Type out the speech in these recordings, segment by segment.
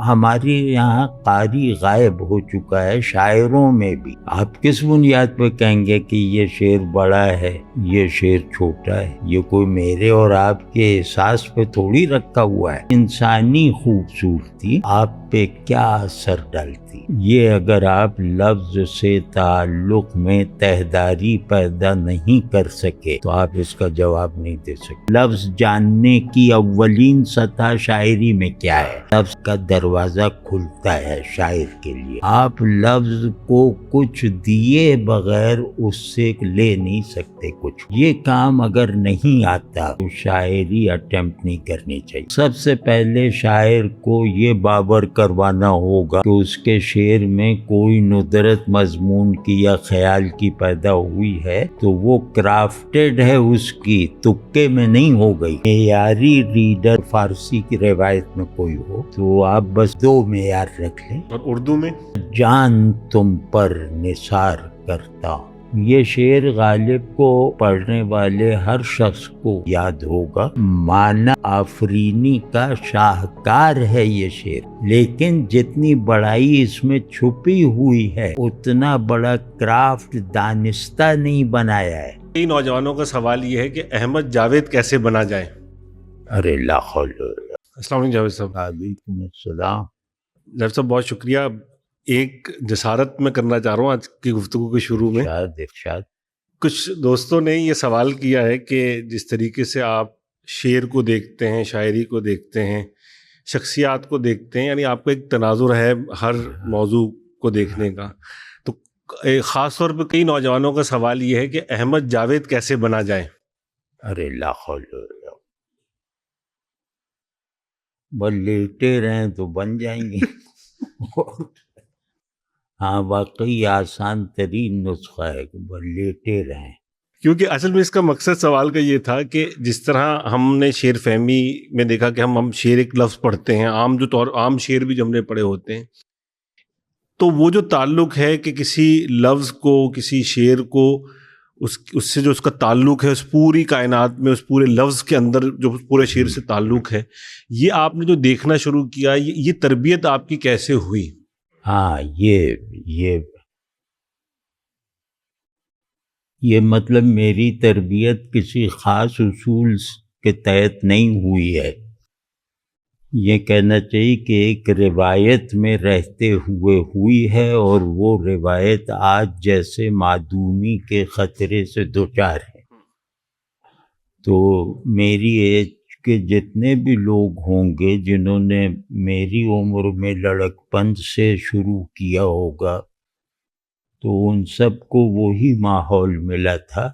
ہمارے یہاں قاری غائب ہو چکا ہے شاعروں میں بھی. آپ کس بنیاد پہ کہیں گے کہ یہ شعر بڑا ہے یہ شعر چھوٹا ہے؟ یہ کوئی میرے اور آپ کے احساس پہ تھوڑی رکھا ہوا ہے. انسانی خوبصورتی آپ پہ کیا اثر ڈالتی؟ یہ اگر آپ لفظ سے تعلق میں تہداری پیدا نہیں کر سکے تو آپ اس کا جواب نہیں دے سکتے. لفظ جاننے کی اولین سطح شاعری میں کیا ہے؟ لفظ کا دروازہ کھلتا ہے شاعر کے لیے. آپ لفظ کو کچھ دیے بغیر اس سے لے نہیں سکتے کچھ. یہ کام اگر نہیں آتا تو شاعری اٹیمپٹ نہیں کرنی چاہیے. سب سے پہلے شاعر کو یہ باور کروانا ہوگا کہ اس کے شعر میں کوئی ندرت مضمون کی یا خیال کی پیدا ہوئی ہے تو وہ کرافٹڈ ہے، اس کی تکے میں نہیں ہو گئی. معیاری ریڈر فارسی کی روایت میں کوئی ہو تو آپ بس 2 معیار رکھ لیں. اور اردو میں جان تم پر نثار کرتا ہوں. یہ شعر غالب کو پڑھنے والے ہر شخص کو یاد ہوگا. معنی آفرینی کا شاہکار ہے یہ شعر، لیکن جتنی بڑائی اس میں چھپی ہوئی ہے اتنا بڑا کرافٹ دانستہ نہیں بنایا ہے. کئی نوجوانوں کا سوال یہ ہے کہ احمد جاوید کیسے بنا جائے؟ ارے لا حول. السلام علیکم جاوید صاحب. وعلیکم السلام. جاوید صاحب بہت شکریہ. ایک جسارت میں کرنا چاہ رہا ہوں آج کی گفتگو کے شروع میں. ارشاد. کچھ دوستوں نے یہ سوال کیا ہے کہ جس طریقے سے آپ شعر کو دیکھتے ہیں، شاعری کو دیکھتے ہیں، شخصیات کو دیکھتے ہیں، یعنی آپ کو ایک تناظر ہے ہر موضوع کو دیکھنے کا، تو خاص طور پہ کئی نوجوانوں کا سوال یہ ہے کہ احمد جاوید کیسے بنا جائے؟ ارے لا حول. بس لیٹے رہیں تو بن جائیں گے. ہاں واقعی آسان ترین نسخہ ہے کہ بس لیٹے رہیں. کیونکہ اصل میں اس کا مقصد سوال کا یہ تھا کہ جس طرح ہم نے شعر فہمی میں دیکھا کہ ہم شعر ایک لفظ پڑھتے ہیں، عام شعر بھی جو ہم نے پڑھے ہوتے ہیں، تو وہ جو تعلق ہے کہ کسی لفظ کو، کسی شعر کو، اس سے جو اس کا تعلق ہے، اس پوری کائنات میں، اس پورے لفظ کے اندر جو پورے شعر سے تعلق ہے، یہ آپ نے جو دیکھنا شروع کیا، یہ تربیت آپ کی کیسے ہوئی؟ ہاں یہ مطلب میری تربیت کسی خاص اصول کے تحت نہیں ہوئی ہے. یہ کہنا چاہیے کہ ایک روایت میں رہتے ہوئے ہوئی ہے، اور وہ روایت آج جیسے معدومی کے خطرے سے دوچار ہے. تو میری ایج کے جتنے بھی لوگ ہوں گے جنہوں نے میری عمر میں لڑکپن سے شروع کیا ہوگا تو ان سب کو وہی ماحول ملا تھا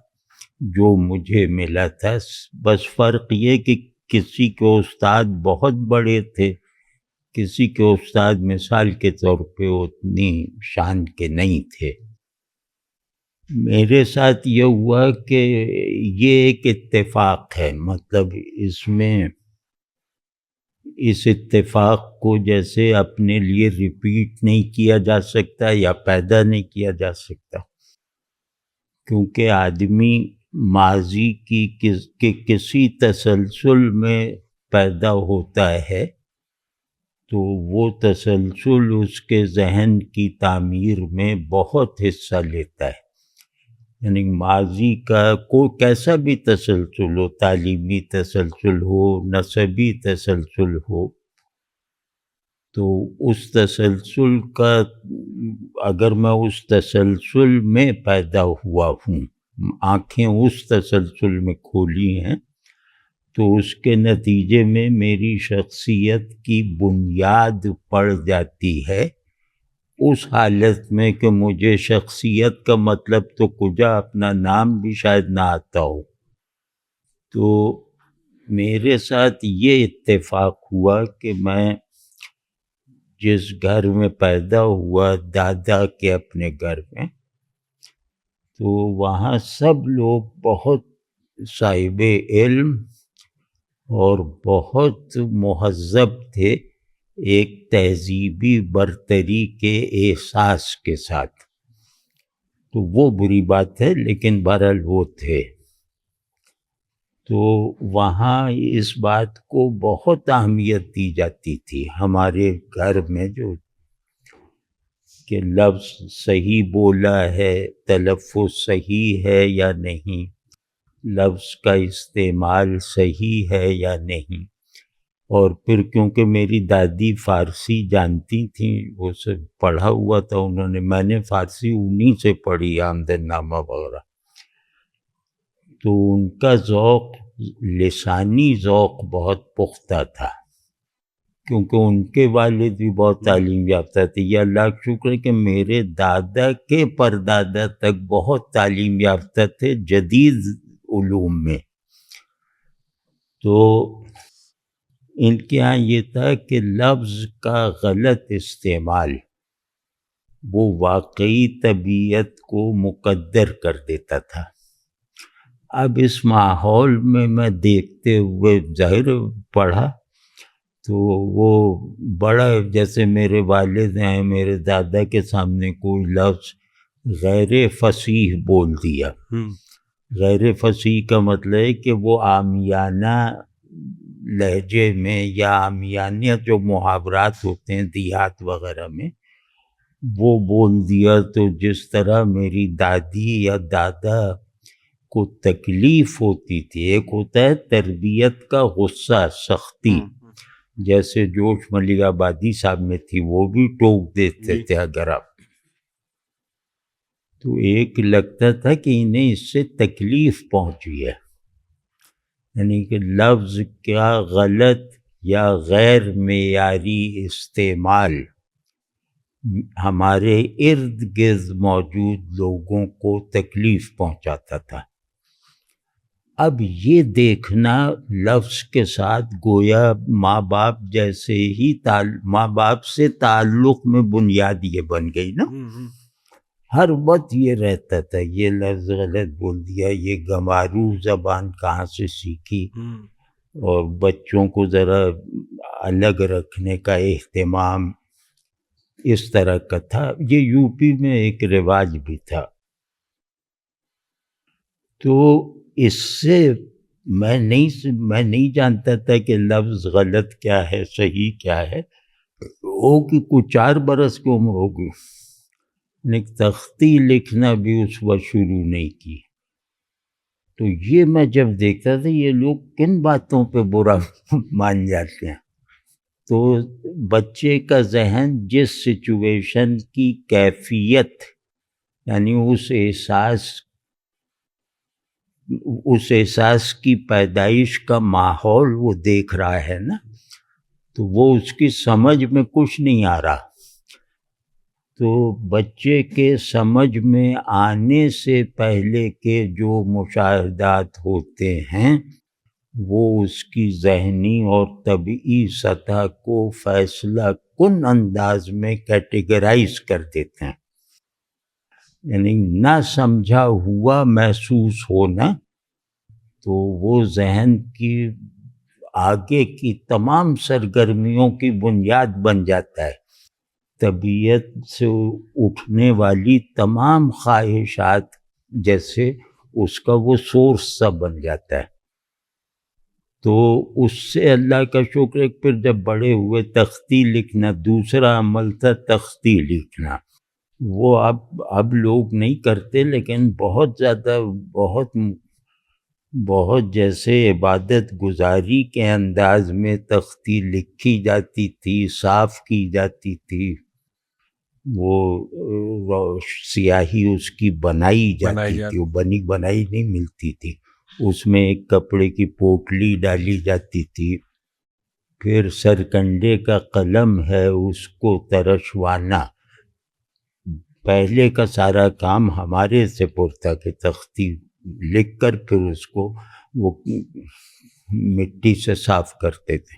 جو مجھے ملا تھا. بس فرق یہ کہ کسی کے استاد بہت بڑے تھے، کسی کے استاد مثال کے طور پہ اتنی شان کے نہیں تھے. میرے ساتھ یہ ہوا کہ یہ ایک اتفاق ہے، مطلب اس اتفاق کو جیسے اپنے لیے ریپیٹ نہیں کیا جا سکتا یا پیدا نہیں کیا جا سکتا، کیونکہ آدمی ماضی کی کسی تسلسل میں پیدا ہوتا ہے تو وہ تسلسل اس کے ذہن کی تعمیر میں بہت حصہ لیتا ہے. یعنی ماضی کا کوئی کیسا بھی تسلسل ہو، تعلیمی تسلسل ہو، نسبی تسلسل ہو، تو اس تسلسل کا اگر میں اس تسلسل میں پیدا ہوا ہوں، آنکھیں اس تسلسل میں کھولی ہیں، تو اس کے نتیجے میں میری شخصیت کی بنیاد پڑ جاتی ہے. اس حالت میں کہ مجھے شخصیت کا مطلب تو کجا اپنا نام بھی شاید نہ آتا ہو. تو میرے ساتھ یہ اتفاق ہوا کہ میں جس گھر میں پیدا ہوا، دادا کے اپنے گھر میں، تو وہاں سب لوگ بہت صاحب علم اور بہت مہذب تھے، ایک تہذیبی برتری کے احساس کے ساتھ. تو وہ بری بات ہے لیکن بہرحال وہ تھے. تو وہاں اس بات کو بہت اہمیت دی جاتی تھی ہمارے گھر میں، جو کہ لفظ صحیح بولا ہے، تلفظ صحیح ہے یا نہیں، لفظ کا استعمال صحیح ہے یا نہیں. اور پھر کیونکہ میری دادی فارسی جانتی تھیں، وہ سب پڑھا ہوا تھا انہوں نے، میں نے فارسی انہی سے پڑھی آمدن نامہ وغیرہ، تو ان کا ذوق، لسانی ذوق بہت پختہ تھا، کیونکہ ان کے والد بھی بہت تعلیم یافتہ تھے. یہ اللہ کا شکر ہے کہ میرے دادا کے پردادا تک بہت تعلیم یافتہ تھے جدید علوم میں. تو ان کے یہاں یہ تھا کہ لفظ کا غلط استعمال وہ واقعی طبیعت کو مقدر کر دیتا تھا. اب اس ماحول میں دیکھتے ہوئے ظاہر پڑھا تو وہ بڑا، جیسے میرے والد ہیں، میرے دادا کے سامنے کوئی لفظ غیر فصیح بول دیا. غیر فصیح کا مطلب ہے کہ وہ عامیانہ لہجے میں یا عامیانہ جو محاورات ہوتے ہیں دیہات وغیرہ میں وہ بول دیا، تو جس طرح میری دادی یا دادا کو تکلیف ہوتی تھی، ایک ہوتا ہے تربیت کا غصہ، سختی، جیسے جوش ملیح آبادی صاحب میں تھی، وہ بھی ٹوک دیتے تھے اگر آپ، تو ایک لگتا تھا کہ انہیں اس سے تکلیف پہنچی ہے، یعنی کہ لفظ کا غلط یا غیر معیاری استعمال ہمارے ارد گرد موجود لوگوں کو تکلیف پہنچاتا تھا. اب یہ دیکھنا لفظ کے ساتھ گویا ماں باپ جیسے ہی ماں باپ سے تعلق میں بنیاد یہ بن گئی نا. ہر وقت یہ رہتا تھا، یہ لفظ غلط بول دیا، یہ گنوارو زبان کہاں سے سیکھی، اور بچوں کو ذرا الگ رکھنے کا اہتمام اس طرح کا تھا. یہ یو پی میں ایک رواج بھی تھا. تو اس سے میں نہیں جانتا تھا کہ لفظ غلط کیا ہے، صحیح کیا ہے. ہوگی کچھ 4 برس کی عمر ہوگی، تختی لکھنا بھی اس وقت شروع نہیں کی. تو یہ میں جب دیکھتا تھا یہ لوگ کن باتوں پہ برا مان جاتے ہیں. تو بچے کا ذہن جس سچویشن کی کیفیت، یعنی اس احساس کی پیدائش کا ماحول وہ دیکھ رہا ہے نا، تو وہ اس کی سمجھ میں کچھ نہیں آ رہا. تو بچے کے سمجھ میں آنے سے پہلے کے جو مشاہدات ہوتے ہیں وہ اس کی ذہنی اور طبعی سطح کو فیصلہ کن انداز میں کیٹیگرائز کر دیتے ہیں. یعنی نہ سمجھا ہوا محسوس ہونا، تو وہ ذہن کی آگے کی تمام سرگرمیوں کی بنیاد بن جاتا ہے. طبیعت سے اٹھنے والی تمام خواہشات جیسے اس کا وہ سورس سا بن جاتا ہے. تو اس سے اللہ کا شکر ہے پھر جب بڑے ہوئے تختی لکھنا، دوسرا عمل تھا تختی لکھنا. وہ اب لوگ نہیں کرتے، لیکن بہت زیادہ بہت جیسے عبادت گزاری کے انداز میں تختی لکھی جاتی تھی، صاف کی جاتی تھی، وہ سیاہی اس کی بنائی جاتی تھی، وہ بنائی نہیں ملتی تھی، اس میں ایک کپڑے کی پوٹلی ڈالی جاتی تھی. پھر سرکنڈے کا قلم ہے اس کو ترشوانا. پہلے کا سارا کام ہمارے سے پورتا کہ تختی لکھ کر پھر اس کو وہ مٹی سے صاف کرتے تھے.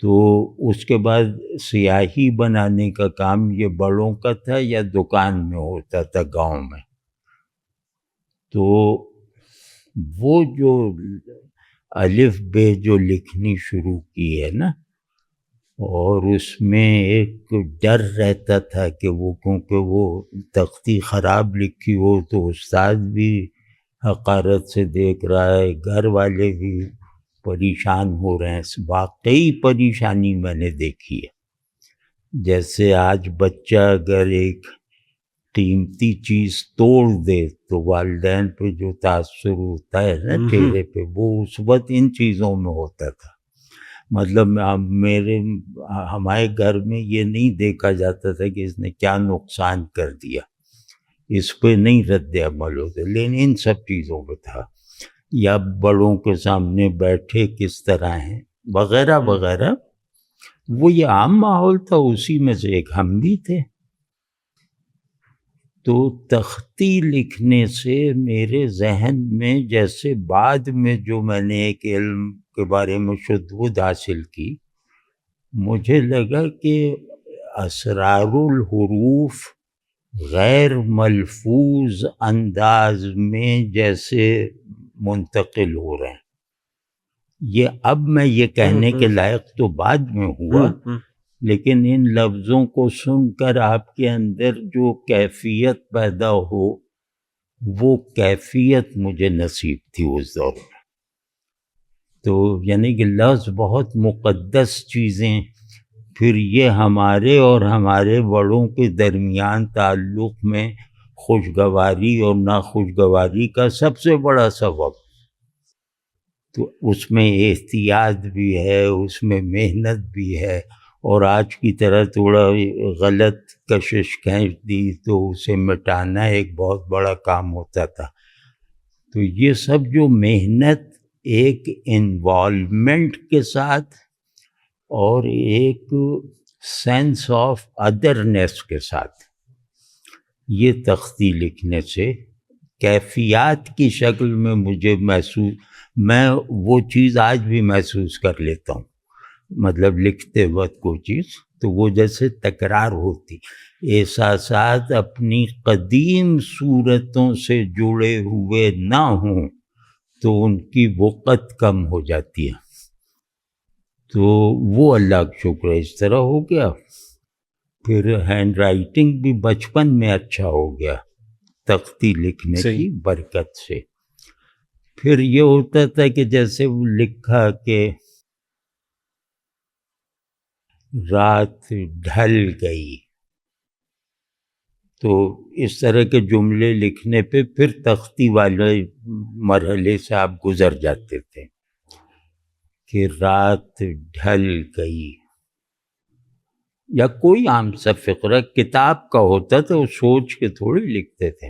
تو اس کے بعد سیاہی بنانے کا کام یہ بڑوں کا تھا یا دکان میں ہوتا تھا گاؤں میں. تو وہ جو الف بے جو لکھنی شروع کی ہے نا، اور اس میں ایک ڈر رہتا تھا کہ وہ کیونکہ وہ تختی خراب لکھی ہو تو استاد بھی حقارت سے دیکھ رہا ہے، گھر والے بھی پریشان ہو رہے ہیں. واقعی پریشانی میں نے دیکھی ہے. جیسے آج بچہ اگر ایک قیمتی چیز توڑ دے تو والدین پہ جو تاثر ہوتا ہے نا چہرے پہ، وہ اس وقت ان چیزوں میں ہوتا تھا. مطلب ہمارے گھر میں یہ نہیں دیکھا جاتا تھا کہ اس نے کیا نقصان کر دیا، اس پہ نہیں رد عمل ہوتے، لیکن ان سب چیزوں پہ تھا. یا بڑوں کے سامنے بیٹھے کس طرح ہیں وغیرہ وغیرہ. وہ یہ عام ماحول تھا، اسی میں سے ایک ہم بھی تھے. تو تختی لکھنے سے میرے ذہن میں، جیسے بعد میں جو میں نے ایک علم کے بارے میں شدود حاصل کی، مجھے لگا کہ اسرار الحروف غیر ملفوظ انداز میں جیسے منتقل ہو رہے ہیں. یہ اب میں یہ کہنے کے لائق تو بعد میں ہوا، لیکن ان لفظوں کو سن کر آپ کے اندر جو کیفیت پیدا ہو، وہ کیفیت مجھے نصیب تھی اس دور میں. تو یعنی کہ لفظ بہت مقدس چیزیں. پھر یہ ہمارے اور ہمارے بڑوں کے درمیان تعلق میں خوشگواری اور ناخوشگواری کا سب سے بڑا سبب. تو اس میں احتیاط بھی ہے، اس میں محنت بھی ہے، اور آج کی طرح تھوڑا غلط کشش کھینچ دی تو اسے مٹانا ایک بہت بڑا کام ہوتا تھا. تو یہ سب جو محنت ایک انوالومنٹ کے ساتھ اور ایک سینس آف ادرنیس کے ساتھ، یہ تختی لکھنے سے کیفیات کی شکل میں مجھے میں وہ چیز آج بھی محسوس کر لیتا ہوں. مطلب لکھتے وقت کوئی چیز تو وہ جیسے تکرار ہوتی، احساسات اپنی قدیم صورتوں سے جڑے ہوئے نہ ہوں تو ان کی وقت کم ہو جاتی ہے. تو وہ اللہ کا شکر ہے اس طرح ہو گیا. پھر ہینڈ رائٹنگ بھی بچپن میں اچھا ہو گیا تختی لکھنے کی برکت سے. پھر یہ ہوتا تھا کہ جیسے وہ لکھا کہ رات ڈھل گئی، تو اس طرح کے جملے لکھنے پہ پھر تختی والے مرحلے سے آپ گزر جاتے تھے کہ رات ڈھل گئی. یا کوئی عام سا فقرہ کتاب کا ہوتا تھا، وہ سوچ کے تھوڑی لکھتے تھے.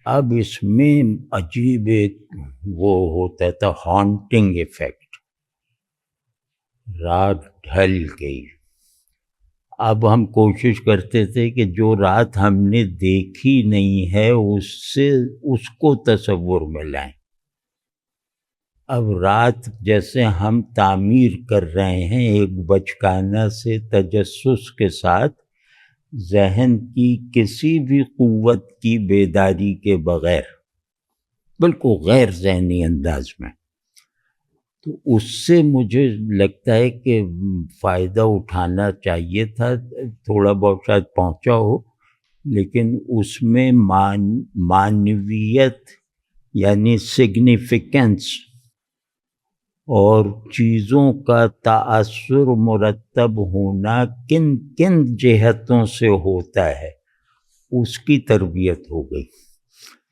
اب اس میں عجیب ایک وہ ہوتا تھا ہانٹنگ ایفیکٹ. رات ڈھل گئی. اب ہم کوشش کرتے تھے کہ جو رات ہم نے دیکھی نہیں ہے اس کو تصور میں لائیں. اب رات جیسے ہم تعمیر کر رہے ہیں ایک بچکانہ سے تجسس کے ساتھ، ذہن کی کسی بھی قوت کی بیداری کے بغیر، بالکل غیر ذہنی انداز میں. تو اس سے مجھے لگتا ہے کہ فائدہ اٹھانا چاہیے تھا. تھوڑا بہت شاید پہنچا ہو، لیکن اس میں معنویت یعنی سگنیفیکنس اور چیزوں کا تأثر مرتب ہونا کن کن جہتوں سے ہوتا ہے، اس کی تربیت ہو گئی.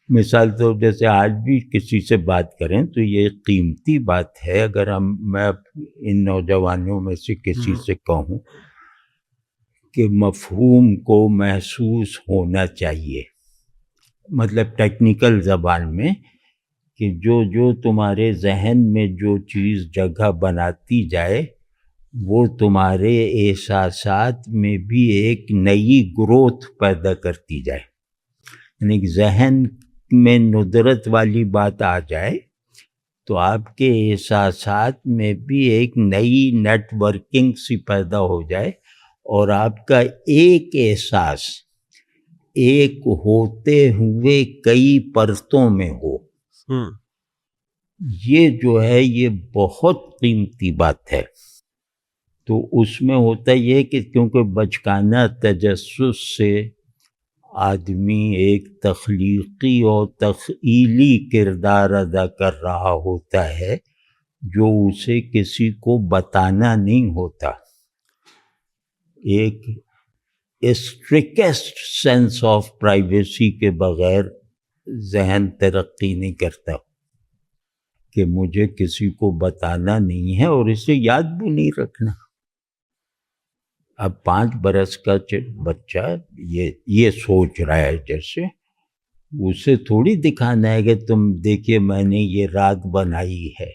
مثال طور جیسے آج بھی کسی سے بات کریں تو یہ قیمتی بات ہے. اگر میں ان نوجوانوں میں سے کسی سے کہوں کہ مفہوم کو محسوس ہونا چاہیے، مطلب ٹیکنیکل زبان میں، کہ جو تمہارے ذہن میں جو چیز جگہ بناتی جائے وہ تمہارے احساسات میں بھی ایک نئی گروتھ پیدا کرتی جائے. یعنی کہ ذہن میں ندرت والی بات آ جائے تو آپ کے احساسات میں بھی ایک نئی نیٹ ورکنگ سی پیدا ہو جائے، اور آپ کا ایک احساس ایک ہوتے ہوئے کئی پرتوں میں ہو. یہ جو ہے یہ بہت قیمتی بات ہے. تو اس میں ہوتا یہ کہ کیونکہ بچکانہ تجسس سے آدمی ایک تخلیقی اور تخیلی کردار ادا کر رہا ہوتا ہے جو اسے کسی کو بتانا نہیں ہوتا. ایک اسٹرکسٹ سینس آف پرائیویسی کے بغیر ذہن ترقی نہیں کرتا کہ مجھے کسی کو بتانا نہیں ہے اور اسے یاد بھی نہیں رکھنا. اب 5 برس کا بچہ یہ سوچ رہا ہے، جیسے اسے تھوڑی دکھانا ہے کہ تم دیکھیے میں نے یہ رات بنائی ہے،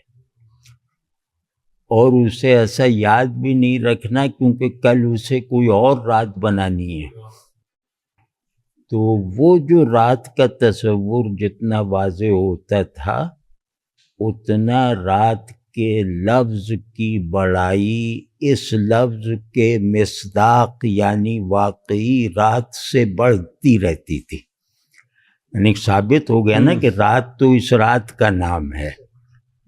اور اسے ایسا یاد بھی نہیں رکھنا کیونکہ کل اسے کوئی اور رات بنانی ہے. تو وہ جو رات کا تصور جتنا واضح ہوتا تھا اتنا رات کے لفظ کی بڑائی اس لفظ کے مصداق یعنی واقعی رات سے بڑھتی رہتی تھی. یعنی ثابت ہو گیا نا کہ رات تو اس رات کا نام ہے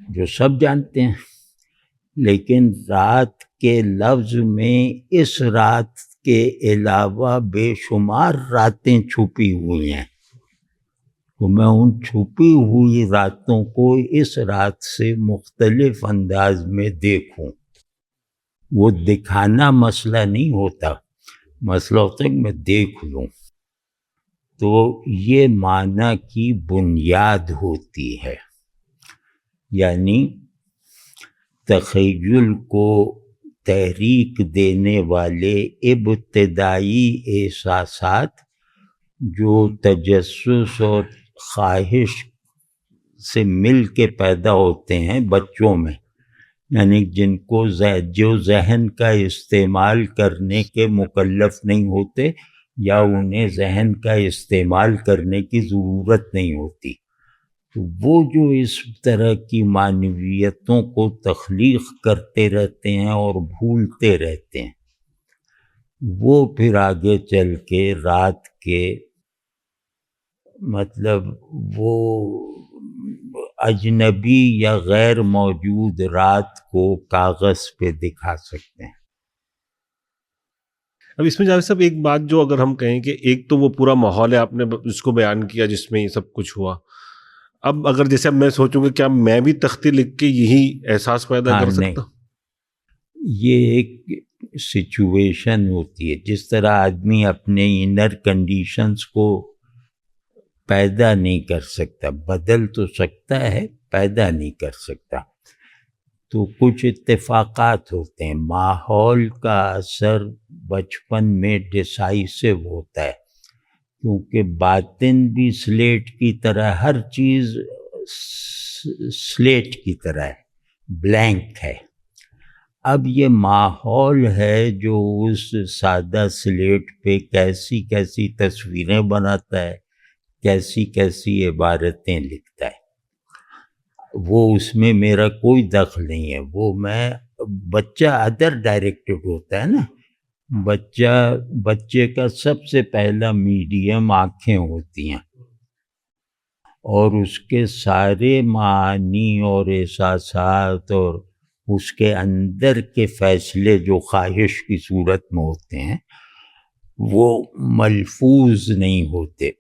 جو سب جانتے ہیں، لیکن رات کے لفظ میں اس رات کے علاوہ بے شمار راتیں چھپی ہوئی ہیں. تو میں ان چھپی ہوئی راتوں کو اس رات سے مختلف انداز میں دیکھوں. وہ دکھانا مسئلہ نہیں ہوتا، مسئلہ ہوتا ہے کہ میں دیکھ لوں. تو یہ معنی کی بنیاد ہوتی ہے. یعنی تخیل کو تحریک دینے والے ابتدائی احساسات جو تجسس اور خواہش سے مل کے پیدا ہوتے ہیں بچوں میں، یعنی جن کو جو ذہن کا استعمال کرنے کے مکلف نہیں ہوتے یا انہیں ذہن کا استعمال کرنے کی ضرورت نہیں ہوتی، تو وہ جو اس طرح کی معنویتوں کو تخلیق کرتے رہتے ہیں اور بھولتے رہتے ہیں، وہ پھر آگے چل کے رات کے مطلب وہ اجنبی یا غیر موجود رات کو کاغذ پہ دکھا سکتے ہیں. اب اس میں جاوید صاحب ایک بات جو اگر ہم کہیں کہ ایک تو وہ پورا ماحول ہے، آپ نے اس کو بیان کیا جس میں یہ سب کچھ ہوا. اب اگر جیسے اب میں سوچوں کہ کیا میں بھی تختی لکھ کے یہی احساس پیدا کر سکتا ہوں؟ یہ ایک سچویشن ہوتی ہے. جس طرح آدمی اپنے انر کنڈیشنز کو پیدا نہیں کر سکتا، بدل تو سکتا ہے، پیدا نہیں کر سکتا. تو کچھ اتفاقات ہوتے ہیں. ماحول کا اثر بچپن میں ڈیسائسو ہوتا ہے کیونکہ باطن بھی سلیٹ کی طرح، ہر چیز سلیٹ کی طرح ہے، بلینک ہے. اب یہ ماحول ہے جو اس سادہ سلیٹ پہ کیسی کیسی تصویریں بناتا ہے، کیسی کیسی عبارتیں لکھتا ہے. وہ اس میں میرا کوئی دخل نہیں ہے. وہ میں بچہ ادر ڈائریکٹڈ ہوتا ہے نا. بچے کا سب سے پہلا میڈیم آنکھیں ہوتی ہیں اور اس کے سارے معانی اور احساسات اور اس کے اندر کے فیصلے جو خواہش کی صورت میں ہوتے ہیں وہ ملفوظ نہیں ہوتے،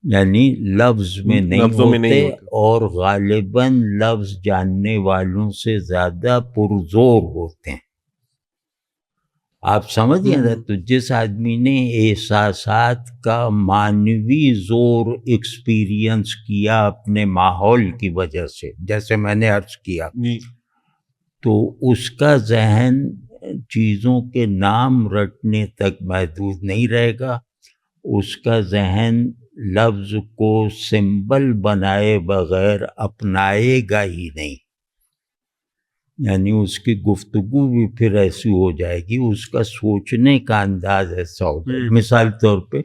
یعنی لفظ میں نہیں ہوتے اور غالباً لفظ جاننے والوں سے زیادہ پرزور ہوتے ہیں. آپ سمجھیں نا. تو جس آدمی نے احساسات کا معنوی زور ایکسپیرینس کیا اپنے ماحول کی وجہ سے، جیسے میں نے عرض کیا، تو اس کا ذہن چیزوں کے نام رٹنے تک محدود نہیں رہے گا. اس کا ذہن لفظ کو سمبل بنائے بغیر اپنائے گا ہی نہیں. یعنی اس کی گفتگو بھی پھر ایسی ہو جائے گی، اس کا سوچنے کا انداز ایسا ہو جائے. مثال طور پہ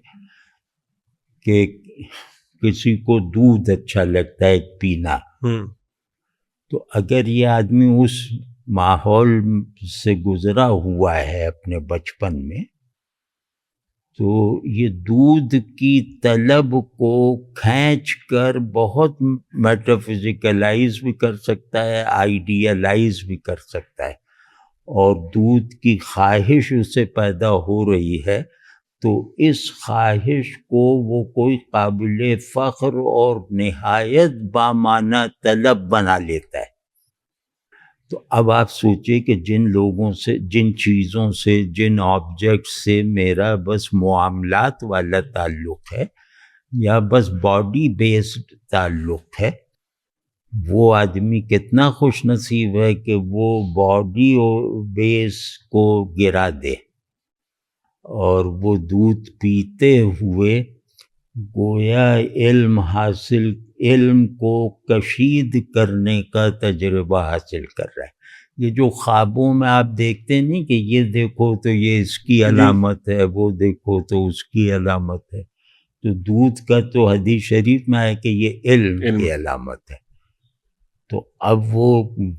کہ کسی کو دودھ اچھا لگتا ہے پینا، تو اگر یہ آدمی اس ماحول سے گزرا ہوا ہے اپنے بچپن میں، تو یہ دودھ کی طلب کو کھینچ کر بہت میٹافزیکلائز بھی کر سکتا ہے، آئیڈیالائز بھی کر سکتا ہے. اور دودھ کی خواہش اس سے پیدا ہو رہی ہے تو اس خواہش کو وہ کوئی قابل فخر اور نہایت بامعنی طلب بنا لیتا ہے۔ تو اب آپ سوچیں کہ جن لوگوں سے، جن چیزوں سے، جن آبجیکٹ سے میرا بس معاملات والا تعلق ہے یا بس باڈی بیسڈ تعلق ہے، وہ آدمی کتنا خوش نصیب ہے کہ وہ باڈی بیس کو گرا دے اور وہ دودھ پیتے ہوئے گویا علم کو کشید کرنے کا تجربہ حاصل کر رہا ہے۔ یہ جو خوابوں میں آپ دیکھتے نہیں کہ یہ دیکھو تو یہ اس کی علامت ہے، وہ دیکھو تو اس کی علامت ہے، تو دودھ کا تو حدیث شریف میں ہے کہ یہ علم کی علامت ہے۔ تو اب وہ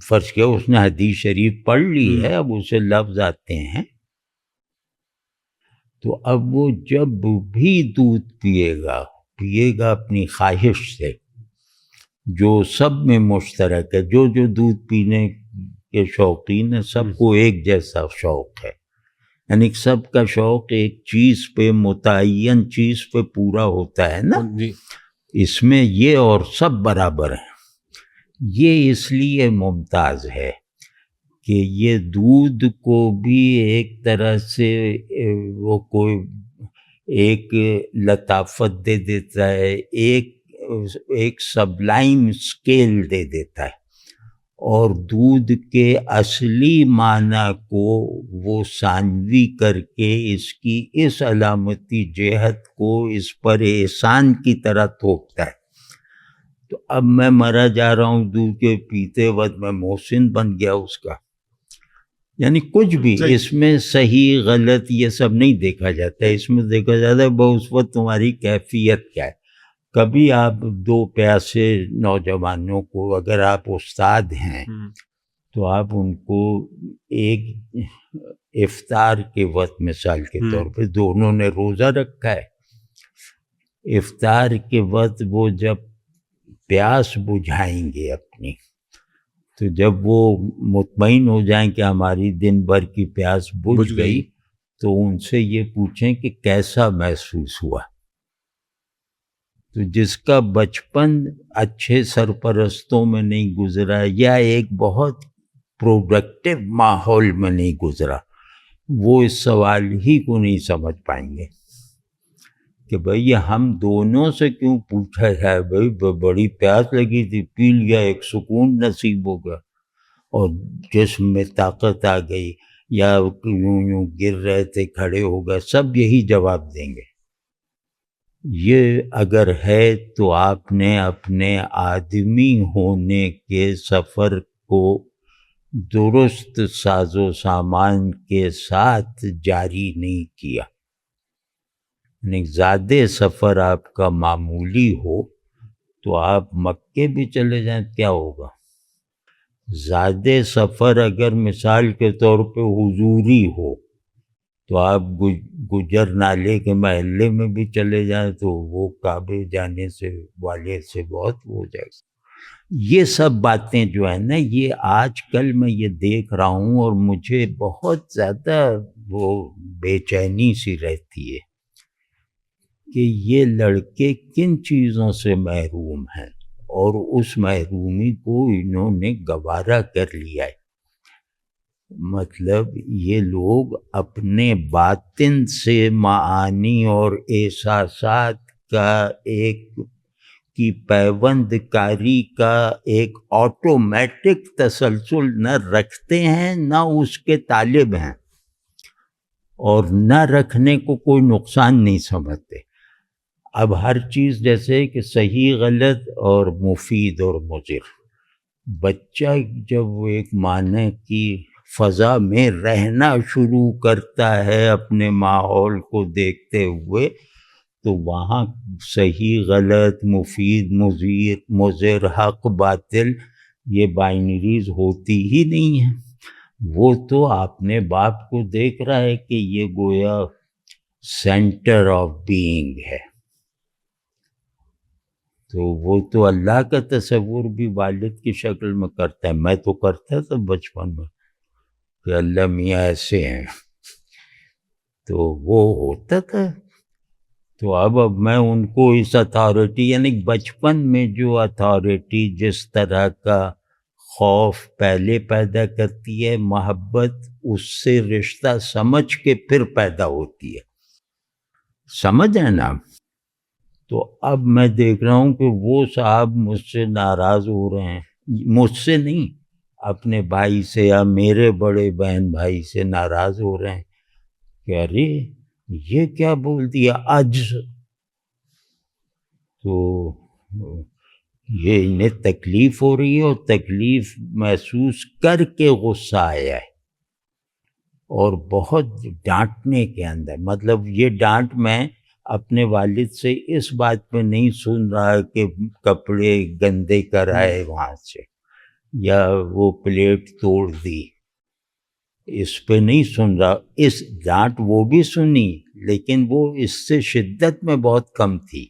فرض کیا اس نے حدیث شریف پڑھ لی ہے، اب اسے لفظ آتے ہیں، تو اب وہ جب بھی دودھ پیے گا اپنی خواہش سے، جو سب میں مشترک ہے، جو دودھ پینے کے شوقین ہیں سب کو ایک جیسا شوق ہے، یعنی سب کا شوق ایک چیز پہ، متعین چیز پہ پورا ہوتا ہے نا، اس میں یہ اور سب برابر ہیں۔ یہ اس لیے ممتاز ہے کہ یہ دودھ کو بھی ایک طرح سے وہ کوئی ایک لطافت دے دیتا ہے، ایک سبلائم اسکیل دے دیتا ہے، اور دودھ کے اصلی معنی کو وہ ثانوی کر کے اس کی اس علامتی جہت کو اس پر احسان کی طرح تھوپتا ہے۔ تو اب میں مرا جا رہا ہوں دودھ کے پیتے وقت، میں محسن بن گیا اس کا، یعنی کچھ بھی اس میں صحیح غلط یہ سب نہیں دیکھا جاتا ہے، اس میں دیکھا جاتا ہے اس وقت تمہاری کیفیت کیا ہے۔ کبھی آپ دو پیاسے نوجوانوں کو، اگر آپ استاد ہیں تو آپ ان کو ایک افطار کے وقت مثال کے طور پہ دونوں نے روزہ رکھا ہے، افطار کے وقت وہ جب پیاس بجھائیں گے اپنی، تو جب وہ مطمئن ہو جائیں کہ ہماری دن بھر کی پیاس بجھ گئی، تو ان سے یہ پوچھیں کہ کیسا محسوس ہوا۔ تو جس کا بچپن اچھے سرپرستوں میں نہیں گزرا یا ایک بہت پروڈکٹیو ماحول میں نہیں گزرا، وہ اس سوال ہی کو نہیں سمجھ پائیں گے کہ بھئی ہم دونوں سے کیوں پوچھا جائے، بھئی بڑی پیاس لگی تھی، پی لیا، ایک سکون نصیب ہو گیا اور جسم میں طاقت آ گئی، یا یوں گر رہے تھے کھڑے ہو گئے، سب یہی جواب دیں گے۔ یہ اگر ہے تو آپ نے اپنے آدمی ہونے کے سفر کو درست ساز و سامان کے ساتھ جاری نہیں کیا۔ یعنی زیادہ سفر آپ کا معمولی ہو تو آپ مکے بھی چلے جائیں کیا ہوگا؟ زیادہ سفر اگر مثال کے طور پہ حضوری ہو تو آپ گجر نالے کے محلے میں بھی چلے جائیں تو وہ کعبے جانے سے والے سے بہت ہو جائے گا۔ یہ سب باتیں جو ہیں نا، یہ آج کل میں یہ دیکھ رہا ہوں اور مجھے بہت زیادہ وہ بے چینی سی رہتی ہے کہ یہ لڑکے کن چیزوں سے محروم ہیں اور اس محرومی کو انہوں نے گوارا کر لیا ہے۔ مطلب یہ لوگ اپنے باطن سے معانی اور احساسات کا ایک کی پیوند کاری کا ایک آٹومیٹک تسلسل نہ رکھتے ہیں، نہ اس کے طالب ہیں، اور نہ رکھنے کو کوئی نقصان نہیں سمجھتے۔ اب ہر چیز جیسے کہ صحیح غلط اور مفید اور مضر، بچہ جب وہ ایک معنی کی فضا میں رہنا شروع کرتا ہے اپنے ماحول کو دیکھتے ہوئے، تو وہاں صحیح غلط، مفید مضر، حق باطل یہ بائنریز ہوتی ہی نہیں ہیں۔ وہ تو اپنے باپ کو دیکھ رہا ہے کہ یہ گویا سینٹر آف بینگ ہے، تو وہ تو اللہ کا تصور بھی والد کی شکل میں کرتا ہے۔ میں تو کرتا تھا بچپن میں کہ اللہ میاں ایسے ہیں، تو وہ ہوتا تھا. تو اب میں ان کو اس اتھارٹی، یعنی بچپن میں جو اتھارٹی جس طرح کا خوف پہلے پیدا کرتی ہے، محبت اس سے رشتہ سمجھ کے پھر پیدا ہوتی ہے، سمجھ ہے نا. تو اب میں دیکھ رہا ہوں کہ وہ صاحب مجھ سے ناراض ہو رہے ہیں، مجھ سے نہیں، اپنے بھائی سے یا میرے بڑے بہن بھائی سے ناراض ہو رہے ہیں کہ ارے یہ کیا بول دیا عجز. تو یہ انہیں تکلیف ہو رہی ہے اور تکلیف محسوس کر کے غصہ آیا ہے، اور بہت ڈانٹنے کے اندر. مطلب یہ ڈانٹ میں اپنے والد سے اس بات پہ نہیں سن رہا کہ کپڑے گندے کر آئے وہاں سے یا وہ پلیٹ توڑ دی، اس پہ نہیں سن رہا. اس ڈانٹ وہ بھی سنی لیکن وہ اس سے شدت میں بہت کم تھی،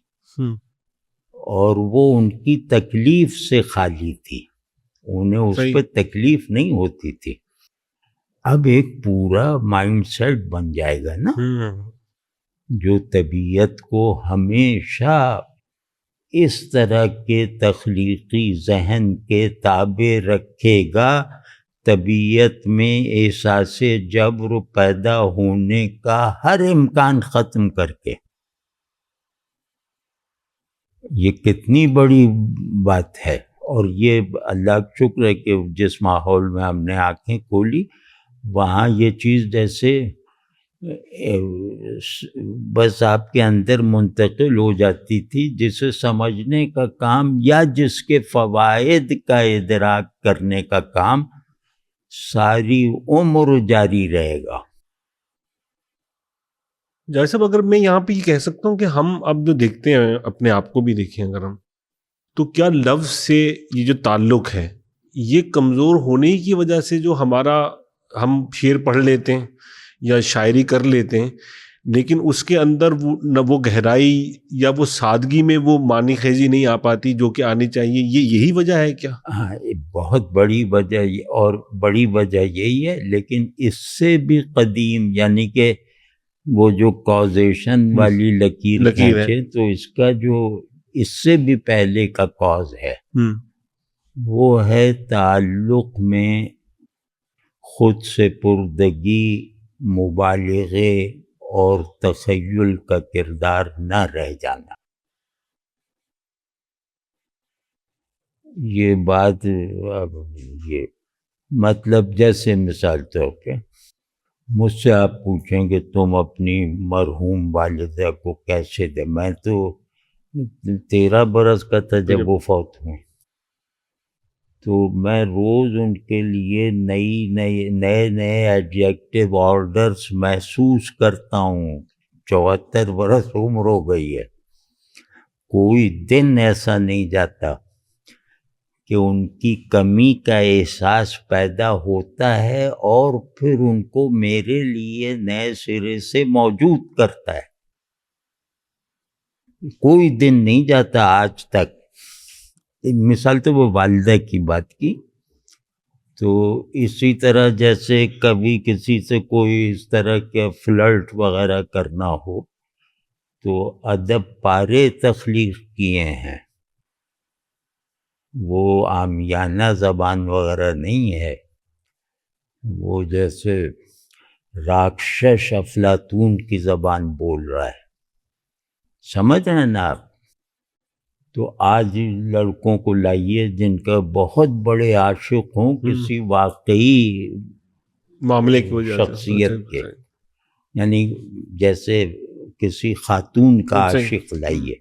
اور وہ ان کی تکلیف سے خالی تھی، انہیں اس پہ تکلیف نہیں ہوتی تھی. اب ایک پورا مائنڈ سیٹ بن جائے گا نا جو طبیعت کو ہمیشہ اس طرح کے تخلیقی ذہن کے تابع رکھے گا، طبیعت میں احساس جبر پیدا ہونے کا ہر امکان ختم کر کے. یہ کتنی بڑی بات ہے. اور یہ اللہ کا شکر ہے کہ جس ماحول میں ہم نے آنکھیں کھولی وہاں یہ چیز جیسے بس آپ کے اندر منتقل ہو جاتی تھی، جسے سمجھنے کا کام یا جس کے فوائد کا ادراک کرنے کا کام ساری عمر جاری رہے گا. جیسا اگر میں یہاں پہ یہ کہہ سکتا ہوں کہ ہم اب جو دیکھتے ہیں اپنے آپ کو بھی دیکھیں اگر ہم، تو کیا لفظ سے یہ جو تعلق ہے یہ کمزور ہونے کی وجہ سے جو ہم شعر پڑھ لیتے ہیں یا شاعری کر لیتے ہیں لیکن اس کے اندر نہ وہ گہرائی یا وہ سادگی میں وہ معنی خیزی نہیں آ پاتی جو کہ آنی چاہیے، یہی وجہ ہے کیا؟ ہاں، بہت بڑی وجہ، اور بڑی وجہ یہی ہے. لیکن اس سے بھی قدیم، یعنی کہ وہ جو کازیشن والی لکیر کھینچے تو اس کا جو اس سے بھی پہلے کا کاز ہے وہ ہے تعلق میں خود سے پردگی، مبالغے اور تخیل کا کردار نہ رہ جانا. یہ بات یہ مطلب جیسے مثال طور پہ مجھ سے آپ پوچھیں کہ تم اپنی مرحوم والدہ کو کیسے دے، میں تو 13 برس کا تھا جب وہ فوت ہوئے، تو میں روز ان کے لیے نئے ایڈجیکٹو آرڈرز محسوس کرتا ہوں. 74 برس عمر ہو گئی ہے، کوئی دن ایسا نہیں جاتا کہ ان کی کمی کا احساس پیدا ہوتا ہے اور پھر ان کو میرے لیے نئے سرے سے موجود کرتا ہے. کوئی دن نہیں جاتا آج تک. مثال تو وہ والدہ کی بات کی، تو اسی طرح جیسے کبھی کسی سے کوئی اس طرح کے فلرٹ وغیرہ کرنا ہو تو ادب پارے تخلیق کیے ہیں، وہ عامیانہ زبان وغیرہ نہیں ہے. وہ جیسے راکشش افلاطون کی زبان بول رہا ہے، سمجھ رہے ہیں نا آپ. تو آج لڑکوں کو لائیے جن کا بہت بڑے عاشق ہوں کسی واقعی معاملے کی وجہ شخصیت کے، یعنی جیسے کسی خاتون کا عاشق لائیے،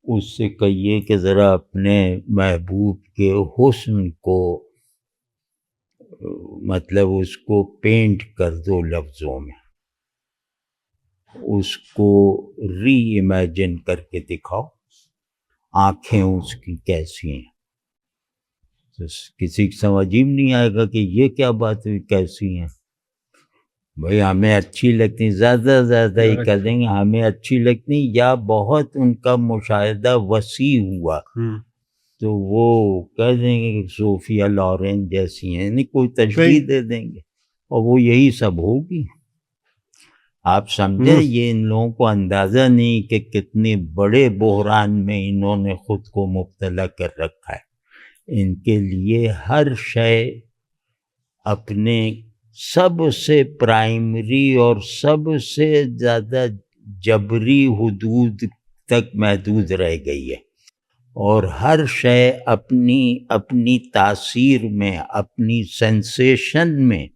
اس سے کہیے کہ ذرا اپنے محبوب کے حسن کو مطلب اس کو پینٹ کر دو لفظوں میں، اس کو ری امیجن کر کے دکھاؤ، آنکھیں اس کی کیسی ہیں. کسی کی سمجھ ہی نہیں آئے گا کہ یہ کیا بات ہوئی، کیسی ہیں. بھئی ہمیں اچھی لگتی، زیادہ ہی کہہ دیں گے ہمیں اچھی لگتی، یا بہت ان کا مشاہدہ وسیع ہوا تو وہ کہہ دیں گے کہ صوفیہ لارین جیسی ہیں، نہیں کوئی تشبیہ دے دیں گے اور وہ یہی سب ہوگی. آپ سمجھے، یہ ان لوگوں کو اندازہ نہیں کہ کتنے بڑے بحران میں انہوں نے خود کو مبتلا کر رکھا ہے۔ ان کے لیے ہر شے اپنے سب سے پرائمری اور سب سے زیادہ جبری حدود تک محدود رہ گئی ہے، اور ہر شے اپنی تاثیر میں، اپنی سینسیشن میں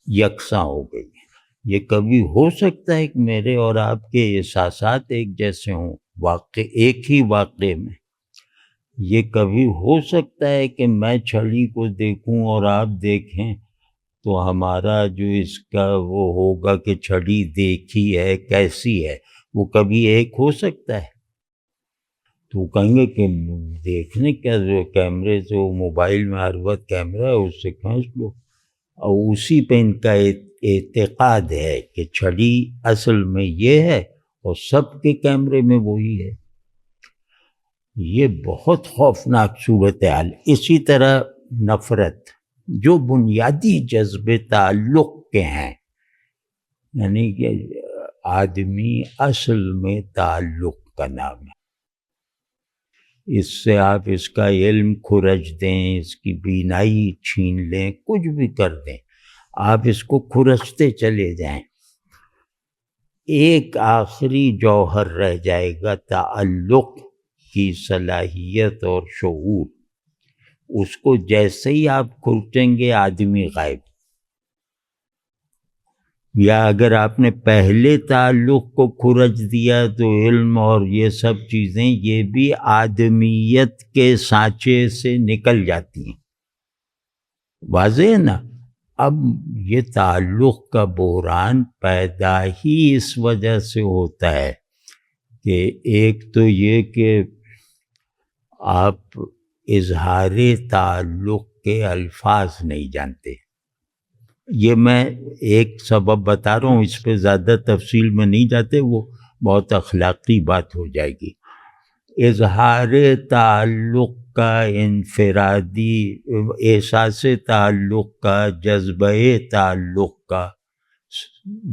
یکساں ہو گئی ہے۔ یہ کبھی ہو سکتا ہے کہ میرے اور آپ کے احساسات ایک جیسے ہوں، ایک ہی واقعے میں؟ یہ کبھی ہو سکتا ہے کہ میں چھڑی کو دیکھوں اور آپ دیکھیں تو ہمارا جو اس کا وہ ہوگا کہ چھڑی دیکھی ہے کیسی ہے، وہ کبھی ایک ہو سکتا ہے؟ تو کہیں گے کہ دیکھنے کیا کیمرے سے، وہ موبائل میں ہر وقت کیمرہ ہے، اس سے کھینچ لو، اور اسی پہ ان کا اعتقاد ہے کہ چھڑی اصل میں یہ ہے اور سب کے کیمرے میں وہی ہے۔ یہ بہت خوفناک صورتحال۔ اسی طرح نفرت، جو بنیادی جذبے تعلق کے ہیں، یعنی کہ آدمی اصل میں تعلق کا نام ہے۔ اس سے آپ اس کا علم کھرچ دیں، اس کی بینائی چھین لیں، کچھ بھی کر دیں، آپ اس کو کھرچتے چلے جائیں، ایک آخری جوہر رہ جائے گا، تعلق کی صلاحیت اور شعور۔ اس کو جیسے ہی آپ کھرچیں گے، آدمی غائب۔ یا اگر آپ نے پہلے تعلق کو کھرچ دیا تو علم اور یہ سب چیزیں یہ بھی آدمیت کے سانچے سے نکل جاتی ہیں۔ واضح ہے نا؟ اب یہ تعلق کا بحران پیدا ہی اس وجہ سے ہوتا ہے کہ ایک تو یہ کہ آپ اظہار تعلق کے الفاظ نہیں جانتے۔ یہ میں ایک سبب بتا رہا ہوں، اس پہ زیادہ تفصیل میں نہیں جاتے، وہ بہت اخلاقی بات ہو جائے گی۔ اظہار تعلق کا، انفرادی احساس تعلق کا، جذبہ تعلق کا،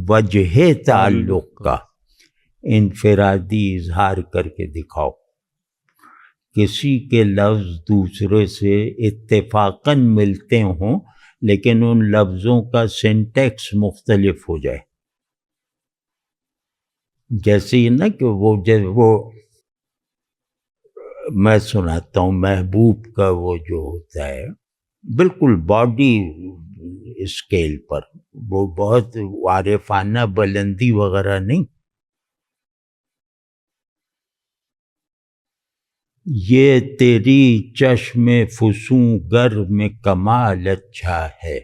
وجہ تعلق کا انفرادی اظہار کر کے دکھاؤ۔ کسی کے لفظ دوسرے سے اتفاقاً ملتے ہوں لیکن ان لفظوں کا سینٹیکس مختلف ہو جائے، جیسے یہ نا کہ وہ میں سناتا ہوں، محبوب کا وہ جو ہوتا ہے بالکل باڈی اسکیل پر، وہ بہت عارفانہ بلندی وغیرہ نہیں، یہ تیری چشم فسوں گر میں کمال اچھا ہے،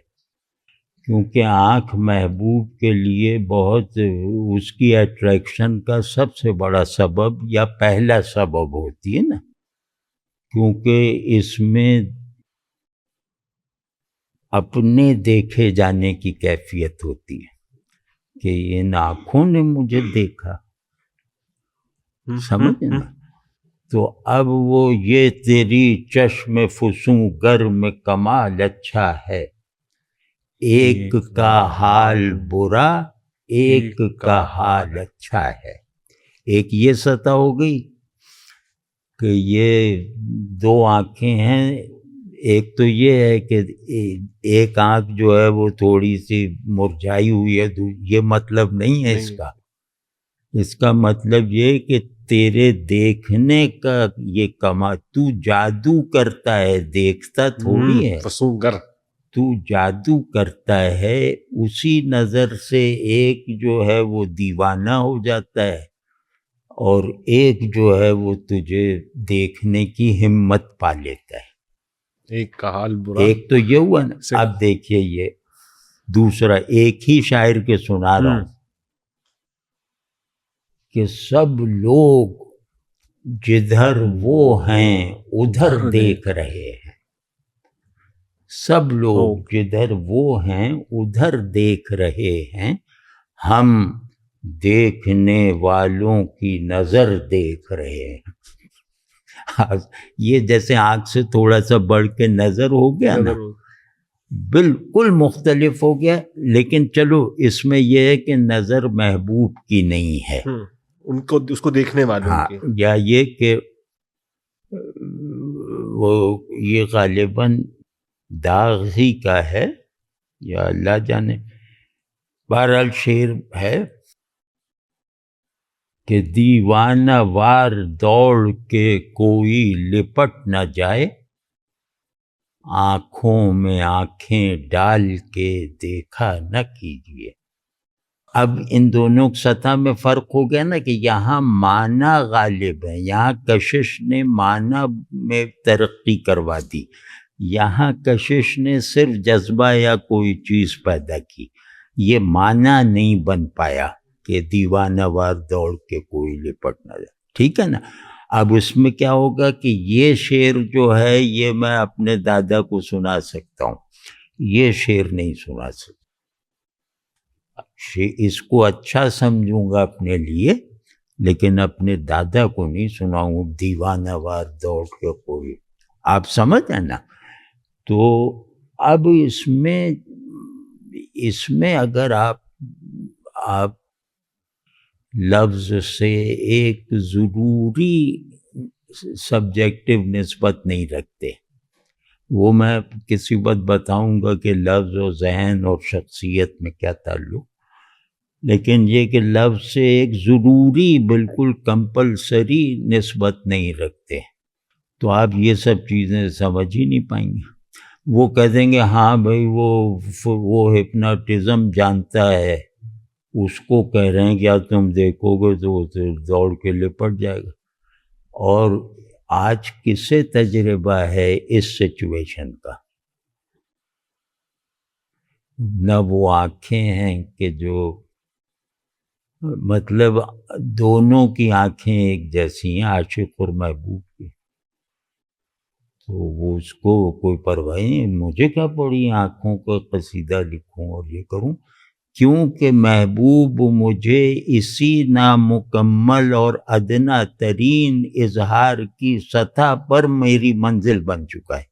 کیونکہ آنکھ محبوب کے لیے بہت اس کی اٹریکشن کا سب سے بڑا سبب یا پہلا سبب ہوتی ہے نا، کیونکہ اس میں اپنے دیکھے جانے کی کیفیت ہوتی ہے کہ ان آنکھوں نے مجھے دیکھا، سمجھنا؟ تو اب وہ یہ تیری چشم فسوں گر میں کمال اچھا ہے، ایک کا حال برا ایک کا حال اچھا ہے۔ ایک یہ سطح ہو گئی کہ یہ دو آنکھیں ہیں، ایک تو یہ ہے کہ ایک آنکھ جو ہے وہ تھوڑی سی مرجھائی ہوئی ہے، یہ مطلب نہیں ہے اس کا۔ اس کا مطلب یہ کہ تیرے دیکھنے کا یہ تو جادو کرتا ہے، دیکھتا تھوڑی ہے، تو جادو کرتا ہے، اسی نظر سے ایک جو ہے وہ دیوانہ ہو جاتا ہے اور ایک جو ہے وہ تجھے دیکھنے کی ہمت پا لیتا ہے۔ ایک کا حال برا، ایک تو یہ ہوا نا۔ اب دیکھیے یہ دوسرا، ایک ہی شاعر کے سنا رہا ہوں کہ سب لوگ جدھر وہ ہیں ادھر دیکھ رہے ہیں، سب لوگ جدھر وہ ہیں ادھر دیکھ رہے ہیں، ہم دیکھنے والوں کی نظر دیکھ رہے ہیں۔ یہ جیسے آنکھ سے تھوڑا سا بڑھ کے نظر ہو گیا نا، بالکل مختلف ہو گیا. لیکن چلو اس میں یہ ہے کہ نظر محبوب کی نہیں ہے، ان کو اس کو دیکھنے والوں ہاں، کی. یا یہ کہ وہ یہ غالباً داغ ہی کا ہے یا اللہ جانے. بہرحال شعر ہے کہ دیوانہ وار دوڑ کے کوئی لپٹ نہ جائے، آنکھوں میں آنکھیں ڈال کے دیکھا نہ کیجیے. اب ان دونوں سطح میں فرق ہو گیا نا کہ یہاں معنی غالب ہے، یہاں کشش نے معنی میں ترقی کروا دی، یہاں کشش نے صرف جذبہ یا کوئی چیز پیدا کی، یہ معنی نہیں بن پایا کہ دیوانہ وار دوڑ کے کوئی لپٹ نہ جائے. ٹھیک ہے نا. اب اس میں کیا ہوگا کہ یہ شعر جو ہے یہ میں اپنے دادا کو سنا سکتا ہوں، یہ شعر نہیں سنا سکتا. اس کو اچھا سمجھوں گا اپنے لیے، لیکن اپنے دادا کو نہیں سناؤں دیوانہ وار دوڑ کے کوئی. آپ سمجھ ہیں نا. تو اب اس میں اگر آپ لفظ سے ایک ضروری سبجیکٹو نسبت نہیں رکھتے، وہ میں کسی وقت بتاؤں گا کہ لفظ و ذہن اور شخصیت میں کیا تعلق. لیکن یہ کہ لفظ سے ایک ضروری بالکل کمپلسری نسبت نہیں رکھتے، تو آپ یہ سب چیزیں سمجھ ہی نہیں پائیں گے. وہ کہہ دیں گے ہاں بھائی وہ ہپناٹزم جانتا ہے، اس کو کہہ رہے ہیں کیا تم دیکھو گے تو دوڑ کے لپٹ جائے گا. اور آج کسے تجربہ ہے اس سچویشن کا؟ نہ وہ آنکھیں ہیں کہ جو مطلب دونوں کی آنکھیں ایک جیسی ہیں عاشق اور محبوب کی، تو وہ اس کو کوئی پرواہ نہیں، مجھے کیا پڑی آنکھوں کا قصیدہ لکھوں اور یہ کروں، کیونکہ محبوب مجھے اسی نامکمل اور ادنا ترین اظہار کی سطح پر میری منزل بن چکا ہے.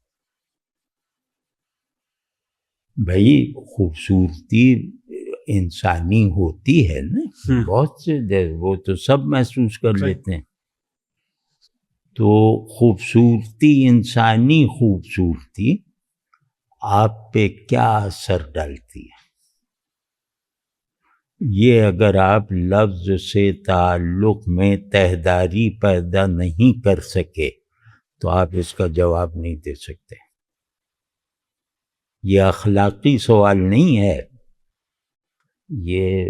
بھائی خوبصورتی انسانی ہوتی ہے نا، بہت سے وہ تو سب محسوس کر لیتے ہیں. تو خوبصورتی، انسانی خوبصورتی آپ پہ کیا اثر ڈالتی ہے، یہ اگر آپ لفظ سے تعلق میں تہداری پیدا نہیں کر سکے تو آپ اس کا جواب نہیں دے سکتے. یہ اخلاقی سوال نہیں ہے، یہ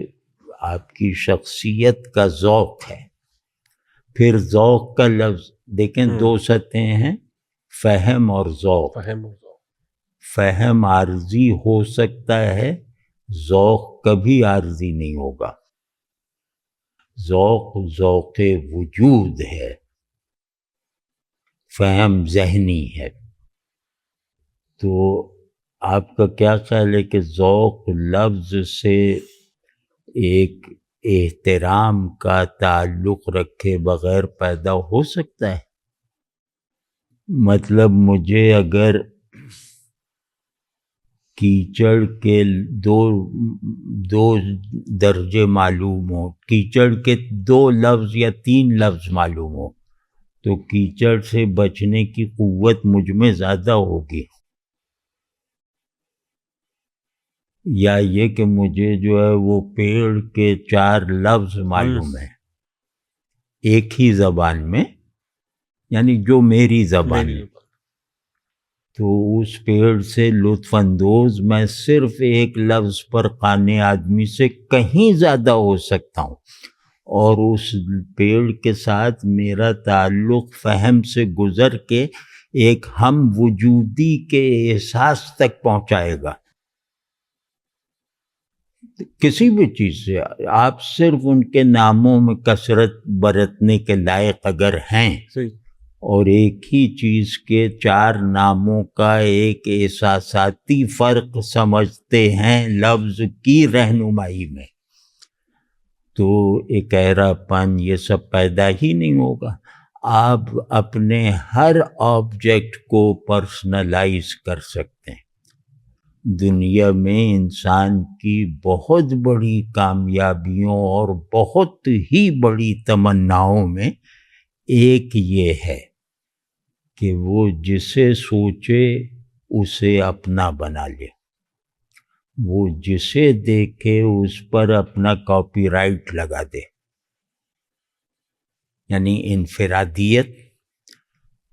آپ کی شخصیت کا ذوق ہے. پھر ذوق کا لفظ دیکھیں، دو سطحیں ہیں، فہم اور ذوق. فہم عارضی ہو سکتا ہے، ذوق کبھی عارضی نہیں ہوگا. ذوق وجود ہے، فہم ذہنی ہے. تو آپ کا کیا خیال ہے کہ ذوق لفظ سے ایک احترام کا تعلق رکھے بغیر پیدا ہو سکتا ہے؟ مطلب مجھے اگر کیچڑ کے دو درجے معلوم ہو، کیچڑ کے 2 لفظ یا 3 لفظ معلوم ہو، تو کیچڑ سے بچنے کی قوت مجھ میں زیادہ ہوگی، یا یہ کہ مجھے جو ہے وہ پیڑ کے 4 لفظ معلوم ہیں ایک ہی زبان میں، یعنی جو میری زبان ہے، تو اس پیڑ سے لطف اندوز میں صرف ایک لفظ پر قانع آدمی سے کہیں زیادہ ہو سکتا ہوں، اور اس پیڑ کے ساتھ میرا تعلق فہم سے گزر کے ایک ہم وجودی کے احساس تک پہنچائے گا. کسی بھی چیز سے آپ صرف ان کے ناموں میں کثرت برتنے کے لائق اگر ہیں اور ایک ہی چیز کے 4 ناموں کا ایک احساساتی فرق سمجھتے ہیں لفظ کی رہنمائی میں، تو ایک ایرا پن یہ سب پیدا ہی نہیں ہوگا. آپ اپنے ہر آبجیکٹ کو پرسنلائز کر سکتے ہیں. دنیا میں انسان کی بہت بڑی کامیابیوں اور بہت ہی بڑی تمناؤں میں ایک یہ ہے کہ وہ جسے سوچے اسے اپنا بنا لے، وہ جسے دیکھے اس پر اپنا کاپی رائٹ لگا دے، یعنی انفرادیت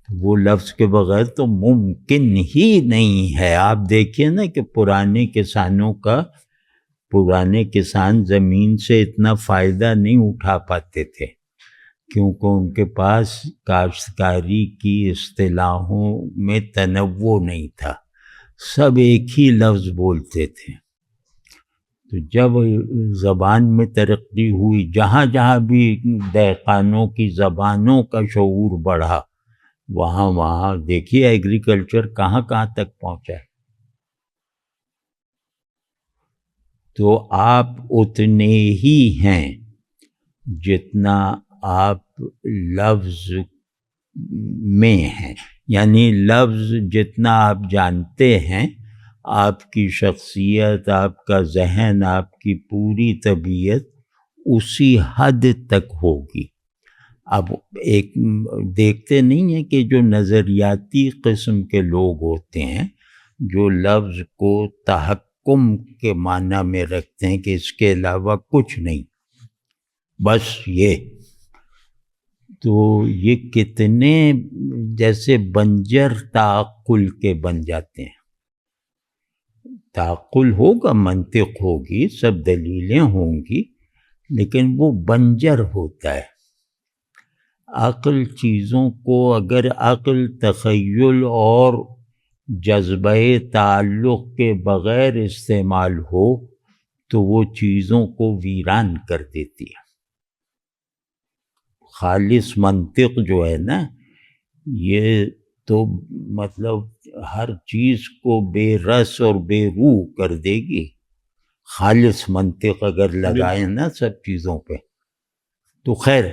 وہ لفظ کے بغیر تو ممکن ہی نہیں ہے۔ آپ دیکھیے نا کہ پرانے کسان زمین سے اتنا فائدہ نہیں اٹھا پاتے تھے کیونکہ ان کے پاس کاشتکاری کی اصطلاحوں میں تنوع نہیں تھا، سب ایک ہی لفظ بولتے تھے۔ تو جب زبان میں ترقی ہوئی، جہاں جہاں بھی دہقانوں کی زبانوں کا شعور بڑھا، وہاں دیکھیے ایگریکلچر کہاں تک پہنچا ہے۔ تو آپ اتنے ہی ہیں جتنا آپ لفظ میں ہیں، یعنی لفظ جتنا آپ جانتے ہیں، آپ کی شخصیت، آپ کا ذہن، آپ کی پوری طبیعت اسی حد تک ہوگی۔ اب ایک دیکھتے نہیں ہیں کہ جو نظریاتی قسم کے لوگ ہوتے ہیں جو لفظ کو تحکم کے معنی میں رکھتے ہیں کہ اس کے علاوہ کچھ نہیں، بس یہ، تو یہ کتنے جیسے بنجر تعقل کے بن جاتے ہیں۔ تعقل ہوگا، منطق ہوگی، سب دلیلیں ہوں گی، لیکن وہ بنجر ہوتا ہے۔ عقل چیزوں کو، اگر عقل تخیل اور جذبہ تعلق کے بغیر استعمال ہو تو وہ چیزوں کو ویران کر دیتی ہے۔ خالص منطق جو ہے نا، یہ تو مطلب ہر چیز کو بے رس اور بے روح کر دے گی۔ خالص منطق اگر لگائیں نا سب چیزوں پہ تو خیر،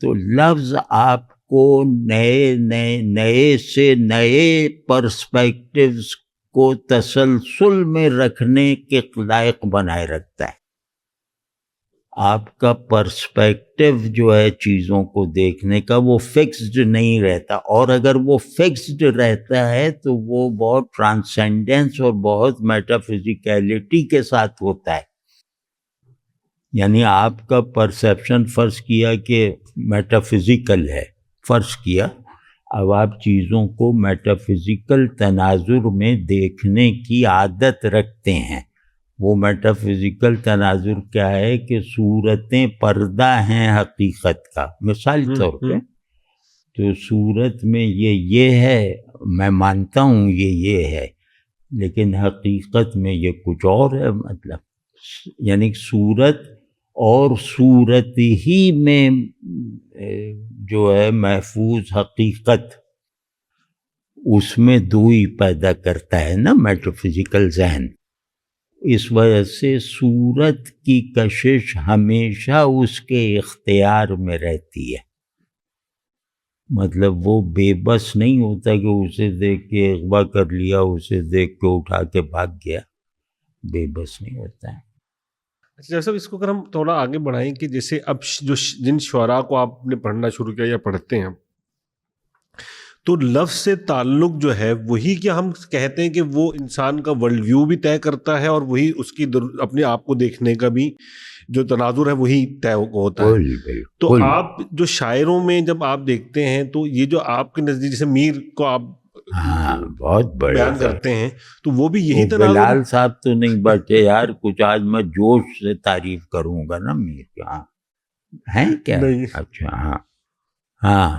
تو لفظ آپ کو نئے سے نئے پرسپیکٹیوز کو تسلسل میں رکھنے کے لائق بنائے رکھتا ہے۔ آپ کا پرسپیکٹیو جو ہے چیزوں کو دیکھنے کا وہ فکسڈ نہیں رہتا، اور اگر وہ فکسڈ رہتا ہے تو وہ بہت ٹرانسینڈنس اور بہت میٹافزیکیلٹی کے ساتھ ہوتا ہے۔ یعنی آپ کا پرسیپشن فرض کیا کہ میٹافزیکل ہے، فرض کیا، اب آپ چیزوں کو میٹافزیکل تناظر میں دیکھنے کی عادت رکھتے ہیں۔ وہ میٹافزیکل تناظر کیا ہے کہ صورتیں پردہ ہیں حقیقت کا، مثال طور پہ تو صورت میں یہ ہے، میں مانتا ہوں یہ ہے، لیکن حقیقت میں یہ کچھ اور ہے، مطلب یعنی صورت اور صورت ہی میں جو ہے محفوظ حقیقت، اس میں دوئی پیدا کرتا ہے نا میٹافزیکل ذہن۔ اس وجہ سے صورت کی کشش ہمیشہ اس کے اختیار میں رہتی ہے، مطلب وہ بے بس نہیں ہوتا کہ اسے دیکھ کے اغوا کر لیا، اسے دیکھ کے اٹھا کے بھاگ گیا، بے بس نہیں ہوتا ہے۔ اچھا صاحب، اس کو اگر ہم تھوڑا آگے بڑھائیں کہ جیسے اب جو جن شعراء کو آپ نے پڑھنا شروع کیا یا پڑھتے ہیں، تو لفظ سے تعلق جو ہے وہی کیا ہم کہتے ہیں کہ وہ انسان کا ورلڈ ویو بھی طے کرتا ہے اور وہی اس کی اپنے آپ کو دیکھنے کا بھی جو تناظر ہے وہی طے ہوتا ہے۔ تو آپ جو شاعروں میں جب آپ دیکھتے ہیں تو یہ جو آپ کے نزدیک جیسے میر کو آپ بہت بڑے بیان کرتے ہیں تو وہ بھی یہی تناظر۔ بلال صاحب تو نہیں بچے یار، کچھ آج میں جوش سے تعریف کروں گا نا میر کا، ہیں کیا؟ اچھا ہاں،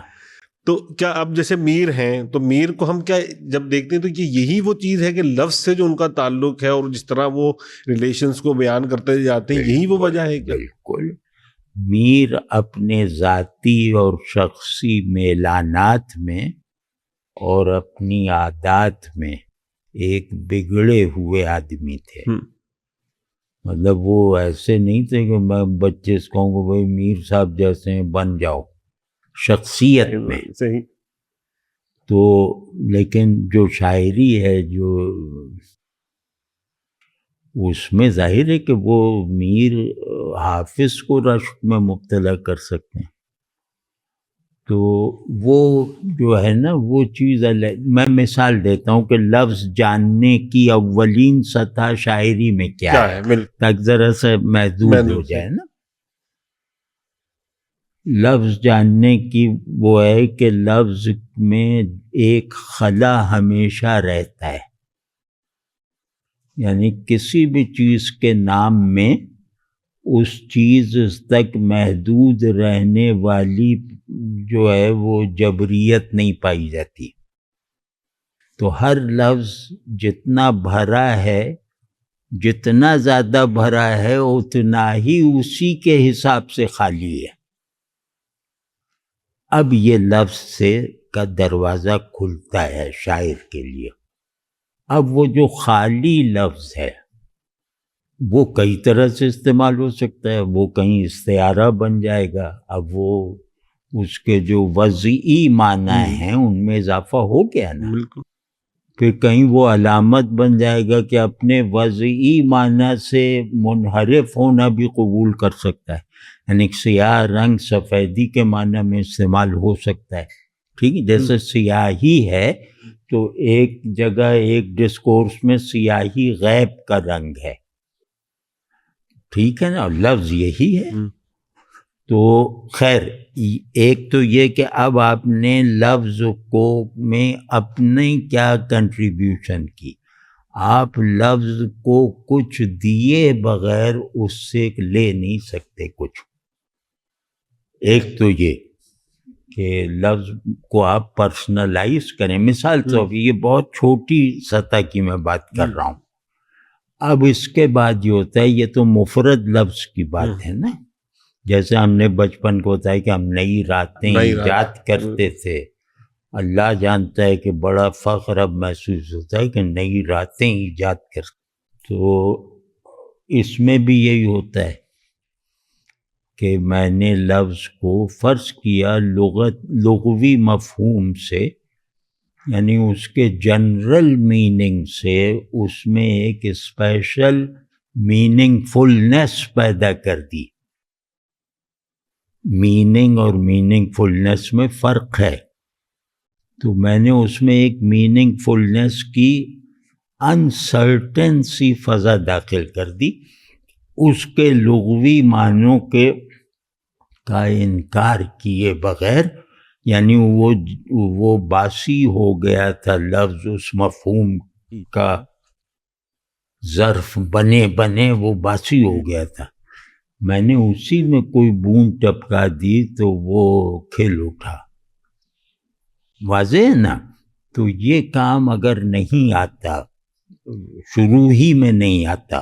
تو کیا اب جیسے میر ہیں تو میر کو ہم کیا جب دیکھتے ہیں تو یہی وہ چیز ہے کہ لفظ سے جو ان کا تعلق ہے اور جس طرح وہ ریلیشنز کو بیان کرتے جاتے ہیں یہی وہ وجہ ہے کیا؟ بالکل، میر اپنے ذاتی اور شخصی میلانات میں اور اپنی عادات میں ایک بگڑے ہوئے آدمی تھے۔ مطلب وہ ایسے نہیں تھے کہ میں بچے سے کہوں کہ بھائی میر صاحب جیسے ہیں بن جاؤ، شخصیت میں صحیح۔ تو لیکن جو شاعری ہے، جو اس میں ظاہر ہے کہ وہ میر حافظ کو رشک میں مبتلا کر سکتے ہیں. تو وہ جو ہے نا وہ چیز میں مثال دیتا ہوں کہ لفظ جاننے کی اولین سطح شاعری میں کیا ہے تاکہ ذرا سا محدود ہو جائے نا. لفظ جاننے کی وہ ہے کہ لفظ میں ایک خلا ہمیشہ رہتا ہے، یعنی کسی بھی چیز کے نام میں اس چیز تک محدود رہنے والی جو ہے وہ جبریت نہیں پائی جاتی. تو ہر لفظ جتنا بھرا ہے، جتنا زیادہ بھرا ہے اتنا ہی اسی کے حساب سے خالی ہے. اب یہ لفظ سے کا دروازہ کھلتا ہے شاعر کے لیے. اب وہ جو خالی لفظ ہے وہ کئی طرح سے استعمال ہو سکتا ہے، وہ کہیں استعارہ بن جائے گا، اب وہ اس کے جو وضعی معنی ہیں ان میں اضافہ ہو گیا نا. بالکل. پھر کہیں وہ علامت بن جائے گا کہ اپنے وضعی معنی سے منحرف ہونا بھی قبول کر سکتا ہے، یعنی سیاہ رنگ سفیدی کے معنی میں استعمال ہو سکتا ہے. ٹھیک ہے، جیسے سیاہی ہے تو ایک جگہ ایک ڈسکورس میں سیاہی غیب کا رنگ ہے، ٹھیک ہے نا، لفظ یہی ہے. تو خیر ایک تو یہ کہ اب آپ نے لفظ کو میں اپنے کیا کنٹریبیوشن کی، آپ لفظ کو کچھ دیے بغیر اس سے لے نہیں سکتے کچھ. ایک تو یہ کہ لفظ کو آپ پرسنلائز کریں. مثال تو یہ بہت چھوٹی سطح کی میں بات کر رہا ہوں. اب اس کے بعد یہ ہوتا ہے، یہ تو مفرد لفظ کی بات ہے نا، جیسے ہم نے بچپن کو ہوتا ہے کہ ہم نئی راتیں ایجاد کرتے تھے. اللہ جانتا ہے کہ بڑا فخر اب محسوس ہوتا ہے کہ نئی راتیں ایجاد کر. تو اس میں بھی یہی ہوتا ہے کہ میں نے لفظ کو فرض کیا لغوی مفہوم سے، یعنی اس کے جنرل میننگ سے اس میں ایک اسپیشل میننگ فلنس پیدا کر دی. میننگ اور میننگ فلنس میں فرق ہے. تو میں نے اس میں ایک میننگ فلنس کی انسرٹن سی فضا داخل کر دی، اس کے لغوی معنوں کے کا انکار کیے بغیر. یعنی وہ باسی ہو گیا تھا لفظ، اس مفہوم کا ظرف بنے وہ باسی ہو گیا تھا. میں نے اسی میں کوئی بوند ٹپکا دی تو وہ کھل اٹھا. واضح ہے نا. تو یہ کام اگر نہیں آتا، شروع ہی میں نہیں آتا،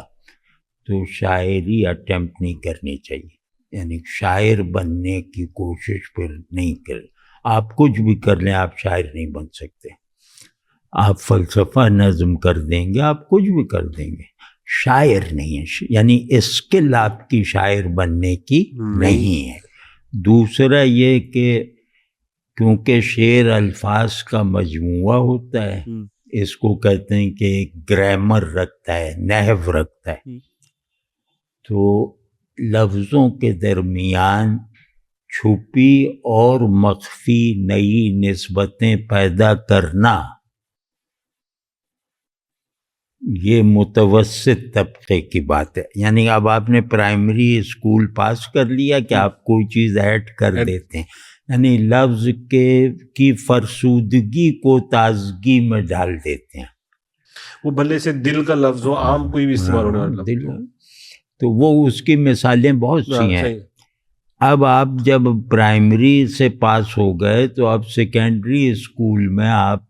تو شاعری اٹیمپٹ نہیں کرنی چاہیے. یعنی شاعر بننے کی کوشش پھر نہیں کرے. آپ کچھ بھی کر لیں آپ شاعر نہیں بن سکتے. آپ فلسفہ نظم کر دیں گے، آپ کچھ بھی کر دیں گے، شاعر نہیں ہے. یعنی اسکل آپ کی شاعر بننے کی نہیں ہے. دوسرا یہ کہ کیونکہ شعر الفاظ کا مجموعہ ہوتا ہے، اس کو کہتے ہیں کہ ایک گرامر رکھتا ہے، نحو رکھتا ہے. تو لفظوں کے درمیان چھپی اور مخفی نئی نسبتیں پیدا کرنا یہ متوسط طبقے کی بات ہے. یعنی اب آپ نے پرائمری اسکول پاس کر لیا کہ آپ کوئی چیز ایڈ کر دیتے ہیں، یعنی لفظ کی فرسودگی کو تازگی میں ڈال دیتے ہیں. وہ بھلے سے دل کا لفظ ہو، عام کوئی بھی استعمال ہونے والا دل، تو وہ اس کی مثالیں بہت سی ہیں. اب آپ جب پرائمری سے پاس ہو گئے تو اب سیکنڈری اسکول میں آپ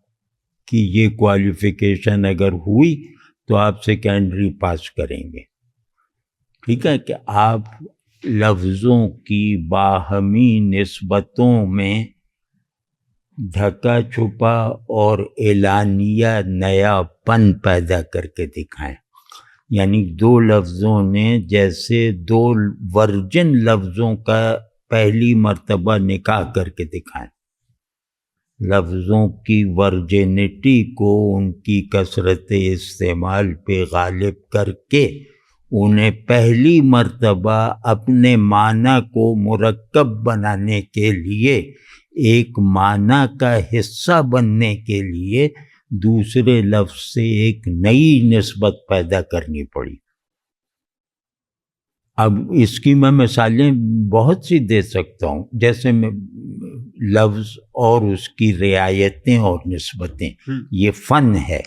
کی یہ کوالیفیکیشن اگر ہوئی تو آپ سیکنڈری پاس کریں گے. ٹھیک ہے کہ آپ لفظوں کی باہمی نسبتوں میں ڈھکا چھپا اور اعلانیہ نیا پن پیدا کر کے دکھائیں. یعنی دو لفظوں نے جیسے دو ورجن لفظوں کا پہلی مرتبہ نکاح کر کے دکھائیں. لفظوں کی ورجینٹی کو ان کی کثرت استعمال پہ غالب کر کے انہیں پہلی مرتبہ اپنے معنی کو مرکب بنانے کے لیے، ایک معنی کا حصہ بننے کے لیے دوسرے لفظ سے ایک نئی نسبت پیدا کرنی پڑی۔ اب اس کی میں مثالیں بہت سی دے سکتا ہوں، جیسے لفظ اور اس کی رعایتیں اور نسبتیں، یہ فن ہے۔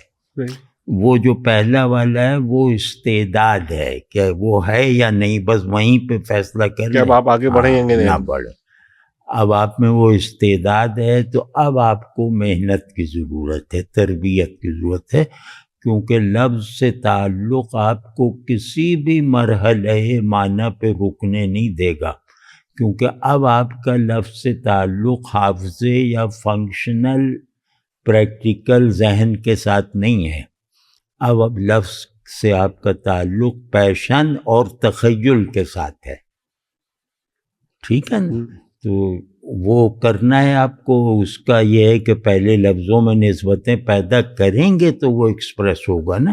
وہ جو پہلا والا ہے وہ استعداد ہے کہ وہ ہے یا نہیں، بس وہیں پہ فیصلہ کر لیں اب آپ آگے بڑھیں گے نہ بڑھیں۔ اب آپ میں وہ استعداد ہے تو اب آپ کو محنت کی ضرورت ہے، تربیت کی ضرورت ہے، کیونکہ لفظ سے تعلق آپ کو کسی بھی مرحلہ معنی پہ رکنے نہیں دے گا، کیونکہ اب آپ کا لفظ سے تعلق حافظے یا فنکشنل پریکٹیکل ذہن کے ساتھ نہیں ہے، اب لفظ سے آپ کا تعلق پیشن اور تخیل کے ساتھ ہے، ٹھیک ہے نا؟ تو وہ کرنا ہے آپ کو، اس کا یہ ہے کہ پہلے لفظوں میں نسبتیں پیدا کریں گے تو وہ ایکسپریس ہوگا نا،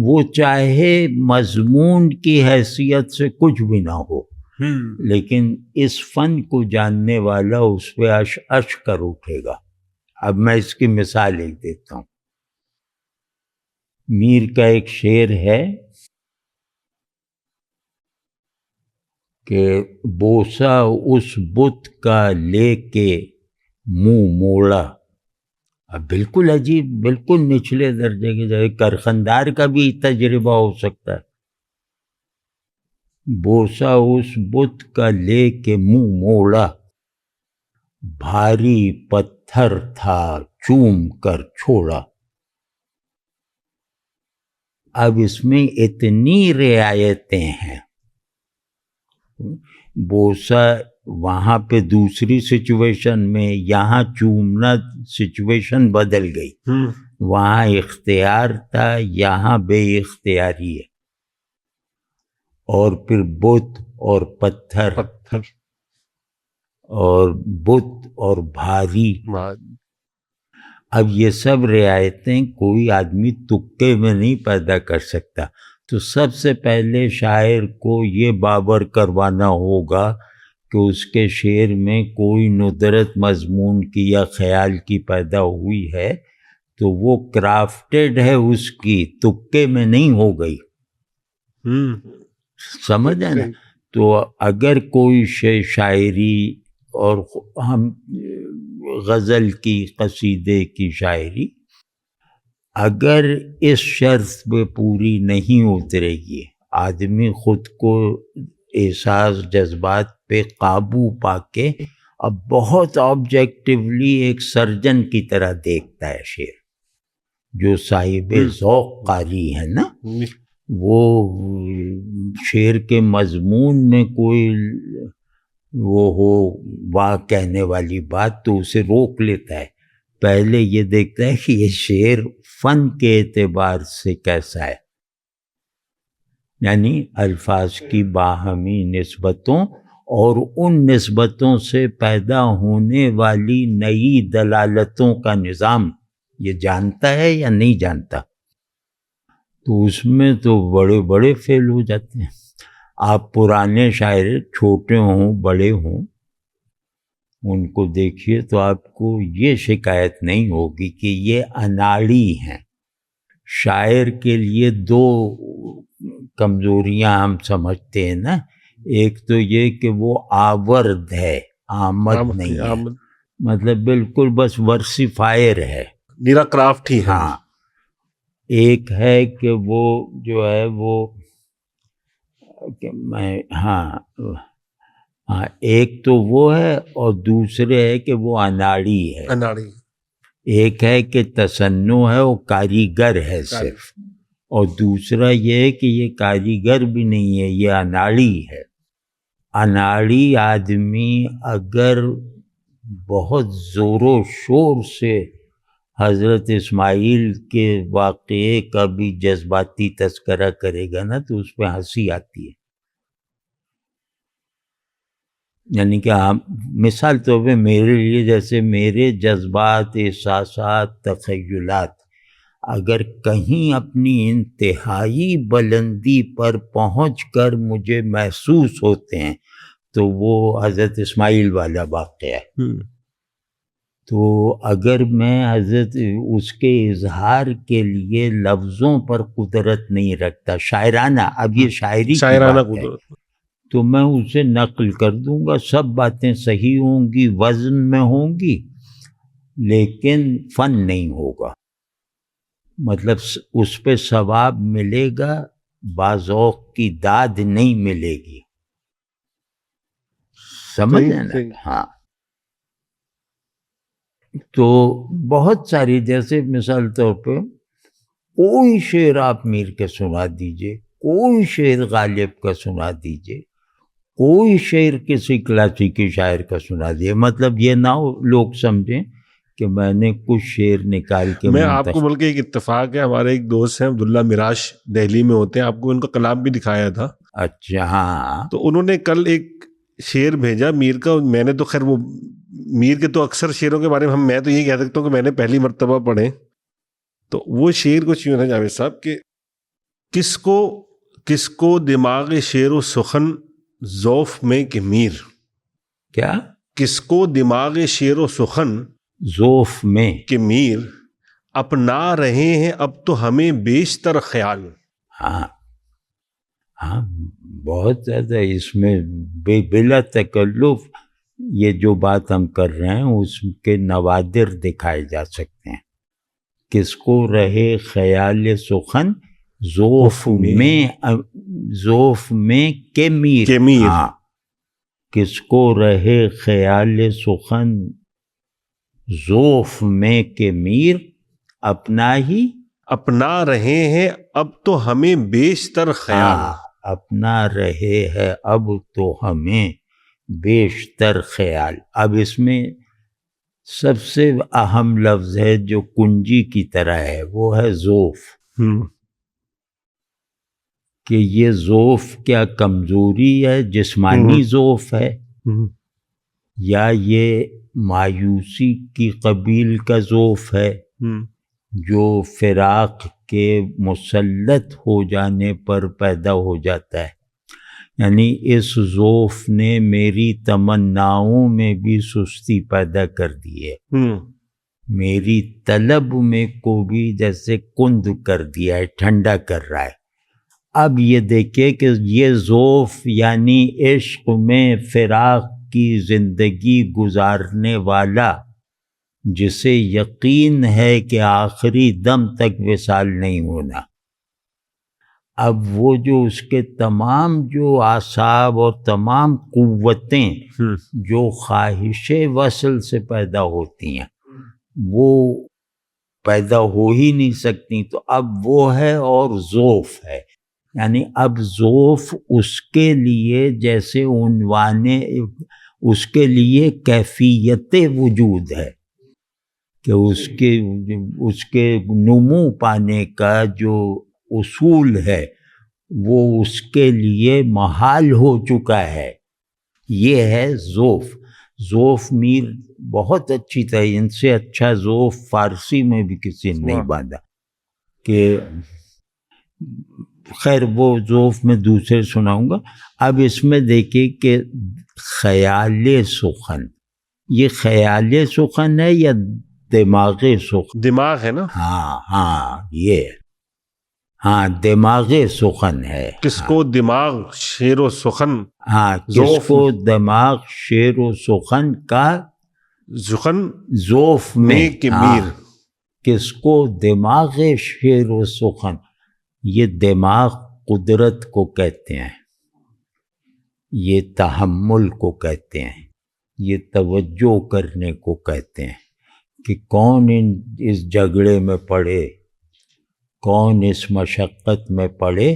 وہ چاہے مضمون کی حیثیت سے کچھ بھی نہ ہو، لیکن اس فن کو جاننے والا اس پہ اش کر اٹھے گا۔ اب میں اس کی مثال ایک دیتا ہوں۔ میر کا ایک شعر ہے کہ بوسہ اس بت کا لے کے منہ موڑا، اب بالکل عجیب، بالکل نچلے درجے کے جگہ کارخاندار کا بھی تجربہ ہو سکتا ہے۔ بوسہ اس بت کا لے کے منہ موڑا، بھاری پتھر تھا چوم کر چھوڑا۔ اب اس میں اتنی رعایتیں ہیں، بوسہ وہاں پہ دوسری سچویشن میں، یہاں چومنا سچویشن بدل گئی، وہاں اختیار تھا یہاں بے اختیاری ہے، اور پھر بت اور پتھر اور بت اور بھاری۔ اب یہ سب رعایتیں کوئی آدمی تکے میں نہیں پیدا کر سکتا، تو سب سے پہلے شاعر کو یہ باور کروانا ہوگا کہ اس کے شعر میں کوئی ندرت مضمون کی یا خیال کی پیدا ہوئی ہے تو وہ کرافٹڈ ہے، اس کی تکے میں نہیں ہو گئی، سمجھ ہے نا؟ تو اگر کوئی شاعری اور ہم غزل کی، قصیدے کی شاعری اگر اس شرط پہ پوری نہیں اترے گی، آدمی خود کو احساس جذبات پہ قابو پا کے اب بہت آبجیکٹیولی ایک سرجن کی طرح دیکھتا ہے شعر، جو صاحب ذوق قاری ہے نا، وہ شعر کے مضمون میں کوئی وہ ہو واہ کہنے والی بات تو اسے روک لیتا ہے، پہلے یہ دیکھتا ہے کہ یہ شعر فن کے اعتبار سے کیسا ہے، یعنی الفاظ کی باہمی نسبتوں اور ان نسبتوں سے پیدا ہونے والی نئی دلالتوں کا نظام یہ جانتا ہے یا نہیں جانتا، تو اس میں تو بڑے بڑے فیل ہو جاتے ہیں۔ آپ پرانے شاعر چھوٹے ہوں بڑے ہوں ان کو دیکھیے تو آپ کو یہ شکایت نہیں ہوگی کہ یہ اناڑی ہیں۔ شاعر کے لیے دو کمزوریاں ہم سمجھتے ہیں نا، ایک تو یہ کہ وہ آورد ہے، آمد نہیں ہے، مطلب بالکل بس ورسیفائر ہے، نیرا کرافٹ ہی ہے۔ ہاں، ایک ہے کہ وہ جو ہے وہ کہ میں ہاں ایک تو وہ ہے، اور دوسرے ہے کہ وہ اناڑی ہے، ایک ہے کہ تصنع ہے، وہ کاریگر ہے صرف، اور دوسرا یہ ہے کہ یہ کاریگر بھی نہیں ہے، یہ اناڑی ہے۔ اناڑی آدمی اگر بہت زور و شور سے حضرت اسماعیل کے واقعے کا بھی جذباتی تذکرہ کرے گا نا تو اس پہ ہنسی آتی ہے، یعنی کہ مثال طور پہ میرے لیے جیسے میرے جذبات، احساسات، تخیلات اگر کہیں اپنی انتہائی بلندی پر پہنچ کر مجھے محسوس ہوتے ہیں تو وہ حضرت اسماعیل والا واقعہ ہے. تو اگر میں حضرت اس کے اظہار کے لیے لفظوں پر قدرت نہیں رکھتا، شاعرانہ، اب یہ شاعری کی بات ہے، تو میں اسے نقل کر دوں گا، سب باتیں صحیح ہوں گی، وزن میں ہوں گی، لیکن فن نہیں ہوگا. مطلب اس پہ ثواب ملے گا، باذوق کی داد نہیں ملے گی. سمجھ ہیں نا؟ ہاں. تو بہت ساری، جیسے مثال طور پہ کوئی شعر آپ میر کے سنا دیجئے، کوئی شعر غالب کا سنا دیجئے، کوئی شعر کسی کلاسیکی شاعر کا سنا دیے، مطلب یہ نہ ہو لوگ سمجھیں کہ میں نے کچھ شعر نکال کے میں آپ کو بلکہ ایک اتفاق ہے، ہمارے ایک دوست ہیں عبداللہ مراش، دہلی میں ہوتے ہیں، آپ کو ان کا کلام بھی دکھایا تھا. اچھا ہاں. تو انہوں نے کل ایک شعر بھیجا میر کا، میں نے تو خیر وہ میر کے تو اکثر شعروں کے بارے میں میں تو یہ کہہ سکتا ہوں کہ میں نے پہلی مرتبہ پڑھے. تو وہ شعر کچھ یوں ہے جاوید صاحب کہ کس کو دماغ شعر و سخن ذوف میں کہ میر. کیا؟ کس کو دماغ شعر و سخن ذوف میں کہ میر اپنا رہے ہیں اب تو ہمیں بیشتر خیال. ہاں ہاں، بہت زیادہ اس میں بلا تکلف یہ جو بات ہم کر رہے ہیں اس کے نوادر دکھائے جا سکتے ہیں. کس کو رہے خیال سخن ذوف میں کہ میر. ہاں، کس کو رہے خیال سخن ذوف میں کہ میر اپنا رہے ہیں اب تو ہمیں بیشتر خیال. اپنا رہے ہے اب تو ہمیں بیشتر خیال. اب اس میں سب سے اہم لفظ ہے جو کنجی کی طرح ہے، وہ ہے ذوف. کہ یہ ذوف کیا کمزوری ہے، جسمانی ذوف ہے، یا یہ مایوسی کی قبیل کا ذوف ہے جو فراق کے مسلط ہو جانے پر پیدا ہو جاتا ہے. یعنی اس ذوف نے میری تمناؤں میں بھی سستی پیدا کر دی ہے، میری طلب میں کو بھی جیسے کند کر دیا ہے، ٹھنڈا کر رہا ہے. اب یہ دیکھیں کہ یہ ذوف یعنی عشق میں فراق کی زندگی گزارنے والا جسے یقین ہے کہ آخری دم تک وصال نہیں ہونا، اب وہ جو اس کے تمام جو اعصاب اور تمام قوتیں جو خواہش وصل سے پیدا ہوتی ہیں وہ پیدا ہو ہی نہیں سکتی. تو اب وہ ہے اور ذوف ہے. یعنی اب ذوف اس کے لیے جیسے عنوان، اس کے لیے کیفیت وجود ہے کہ اس کے نمو پانے کا جو اصول ہے وہ اس کے لیے محال ہو چکا ہے. یہ ہے ذوف. ذوف میر بہت اچھی تھا، ان سے اچھا ذوف فارسی میں بھی کسی نے نہیں باندھا. کہ خیر وہ ذوف میں دوسرے سناؤں گا. اب اس میں دیکھیں کہ خیال سخن، یہ خیال سخن ہے یا دماغ سخن؟ دماغ ہے نا. ہاں یہ ہاں دماغ سخن ہے. کس کو دماغ شعر و سخن، ہاں کس کو دماغ شعر و سخن کا ذوف میں کہ میر. کس کو دماغ شعر و سخن. یہ دماغ قدرت کو کہتے ہیں، یہ تحمل کو کہتے ہیں، یہ توجہ کرنے کو کہتے ہیں کہ کون اس جھگڑے میں پڑے، کون اس مشقت میں پڑے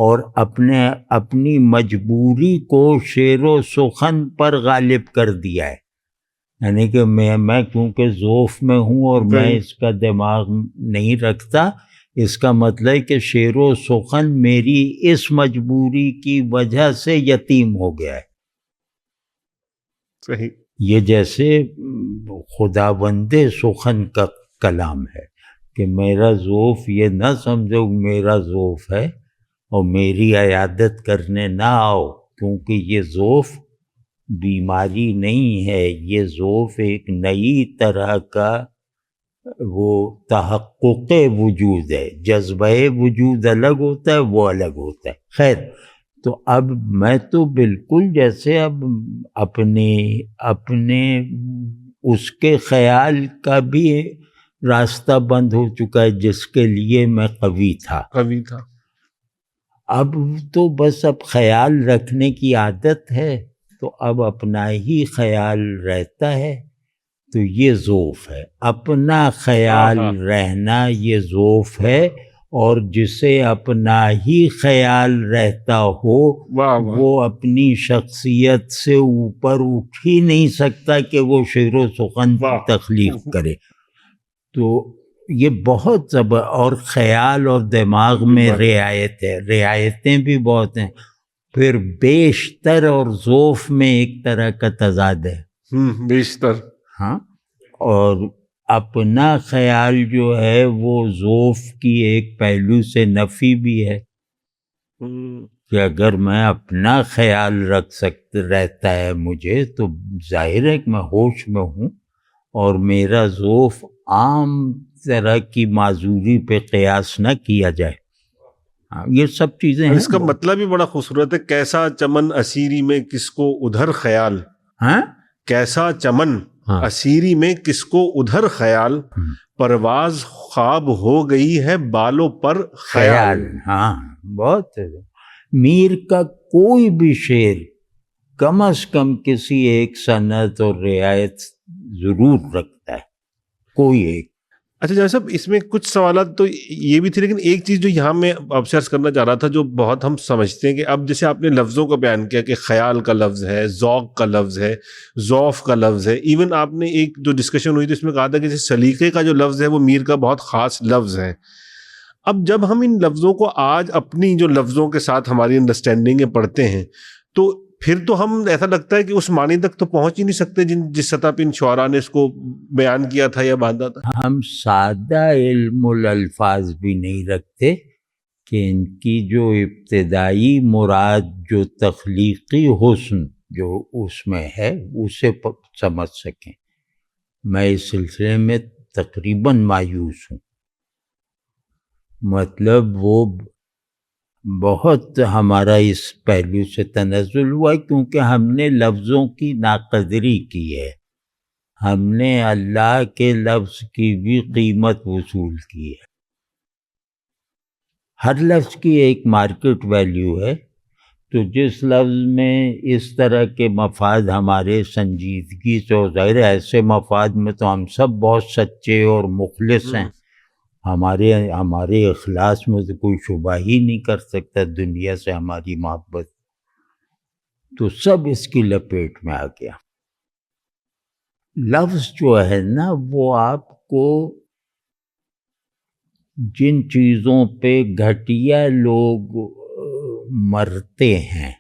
اور اپنی مجبوری کو شعر و سخن پر غالب کر دیا ہے. یعنی کہ میں کیونکہ ذوف میں ہوں اور میں اس کا دماغ نہیں رکھتا، اس کا مطلب کہ شعر و سخن میری اس مجبوری کی وجہ سے یتیم ہو گیا ہے. صحیح. یہ جیسے خداوند سخن کا کلام ہے کہ میرا ذوف یہ نہ سمجھو میرا ذوف ہے اور میری عیادت کرنے نہ آؤ، کیونکہ یہ ذوف بیماری نہیں ہے، یہ ذوف ایک نئی طرح کا وہ تحقق وجود ہے. جذبہ وجود الگ ہوتا ہے، وہ الگ ہوتا ہے. خیر، تو اب میں تو بالکل جیسے اب اپنے اس کے خیال کا بھی راستہ بند ہو چکا ہے جس کے لیے میں قوی تھا. اب تو بس اب خیال رکھنے کی عادت ہے، تو اب اپنا ہی خیال رہتا ہے، تو یہ ذوف ہے. اپنا خیال رہنا یہ ذوف ہے، اور جسے اپنا ہی خیال رہتا ہو وہ اپنی شخصیت سے اوپر اٹھ ہی نہیں سکتا کہ وہ شعر و سخن تخلیق کرے. تو یہ بہت اور خیال اور دماغ میں رعایت ہے، رعایتیں بھی بہت ہیں. پھر بیشتر اور ذوف میں ایک طرح کا تضاد ہے. بیشتر. ہاں، اور اپنا خیال جو ہے وہ ذوف کی ایک پہلو سے نفی بھی ہے کہ اگر میں اپنا خیال رہتا ہے مجھے، تو ظاہر ہے کہ میں ہوش میں ہوں اور میرا ذوف عام طرح کی معذوری پہ قیاس نہ کیا جائے. یہ سب چیزیں ہیں. اس کا مطلب بھی بڑا خوبصورت ہے. کیسا چمن اسیری میں کس کو ادھر خیال. کیسا چمن اسیری میں کس کو ادھر خیال، پرواز خواب ہو گئی ہے بالوں پر خیال. ہاں، بہت. میر کا کوئی بھی شعر کم از کم کسی ایک سنت اور رعایت ضرور رکھتا ہے، کوئی ایک. اچھا جان صاحب، اس میں کچھ سوالات تو یہ بھی تھے، لیکن ایک چیز جو یہاں میں ابسرچ کرنا چاہ رہا تھا، جو بہت ہم سمجھتے ہیں کہ اب جیسے آپ نے لفظوں کا بیان کیا کہ خیال کا لفظ ہے، ذوق کا لفظ ہے، ذوف کا لفظ ہے. ایون آپ نے ایک جو ڈسکشن ہوئی تھی اس میں کہا تھا کہ سلیقے کا جو لفظ ہے وہ میر کا بہت خاص لفظ ہے. اب جب ہم ان لفظوں کو آج اپنی جو لفظوں کے ساتھ ہماری انڈرسٹینڈنگیں پڑھتے ہیں، تو پھر تو ہم ایسا لگتا ہے کہ اس معنی تک تو پہنچ ہی نہیں سکتے جس سطح پہ ان شعراء نے اس کو بیان کیا تھا یا باندھا تھا. ہم سادہ علم الالفاظ بھی نہیں رکھتے کہ ان کی جو ابتدائی مراد جو تخلیقی حسن جو اس میں ہے اسے سمجھ سکیں. میں اس سلسلے میں تقریباً مایوس ہوں. مطلب وہ بہت ہمارا اس پہلو سے تنزل ہوا کیونکہ ہم نے لفظوں کی ناقدری کی ہے. ہم نے اللہ کے لفظ کی بھی قیمت وصول کی ہے. ہر لفظ کی ایک مارکیٹ ویلیو ہے، تو جس لفظ میں اس طرح کے مفاد ہمارے سنجیدگی سے، ظاہر ایسے مفاد میں تو ہم سب بہت سچے اور مخلص ہیں، ہمارے اخلاص میں تو کوئی شبہ ہی نہیں کر سکتا دنیا سے ہماری محبت، تو سب اس کی لپیٹ میں آ گیا. لفظ جو ہے نا وہ آپ کو جن چیزوں پہ گھٹیا لوگ مرتے ہیں،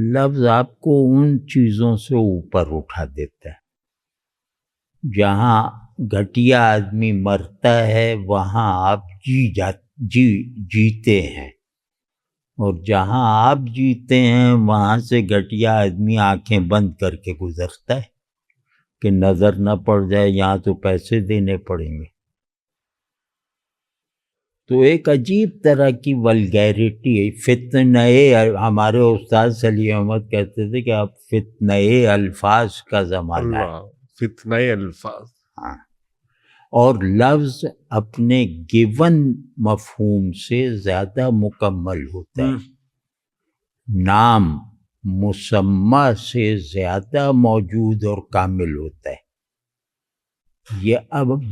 لفظ آپ کو ان چیزوں سے اوپر اٹھا دیتا ہے. جہاں گھٹیا آدمی مرتا ہے وہاں آپ جیتے ہیں، اور جہاں آپ جیتے ہیں وہاں سے گھٹیا آدمی آنکھیں بند کر کے گزرتا ہے کہ نظر نہ پڑ جائے، یہاں تو پیسے دینے پڑیں گے. تو ایک عجیب طرح کی ولگیرٹی، فتنہ، ہمارے استاد سلیم احمد کہتے تھے کہ اب فتنہ الفاظ کا زمانہ ہے. فتنہ الفاظ. ہاں، اور لفظ اپنے گیون مفہوم سے زیادہ مکمل ہوتا ہے، نام مسمى سے زیادہ موجود اور کامل ہوتا ہے.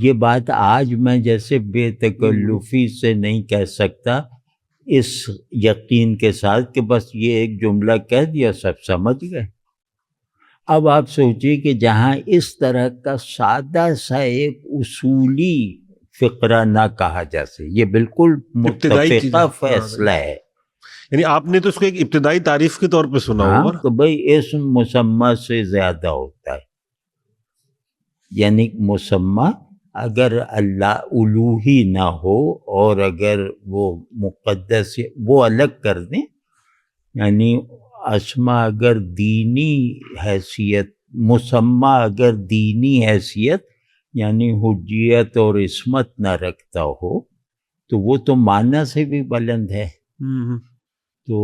یہ بات آج میں جیسے بے تکلفی سے نہیں کہہ سکتا اس یقین کے ساتھ کہ بس یہ ایک جملہ کہہ دیا سب سمجھ گئے. اب آپ سوچیے کہ جہاں اس طرح کا سادہ سا ایک اصولی فقرہ نہ کہا جا سکے، یہ بالکل متفقہ فیصلہ ہے. یعنی آپ نے تو اس کو ایک ابتدائی تعریف کے طور پہ سنا ہوگا کہ بھائی اسم مسمى سے زیادہ ہوتا ہے. یعنی مسمى اگر اللہ الوہی نہ ہو اور اگر وہ مقدس وہ الگ کر دیں، یعنی اسما اگر دینی حیثیت، مسمى اگر دینی حیثیت یعنی حجیت اور عصمت نہ رکھتا ہو تو وہ تو معنی سے بھی بلند ہے. تو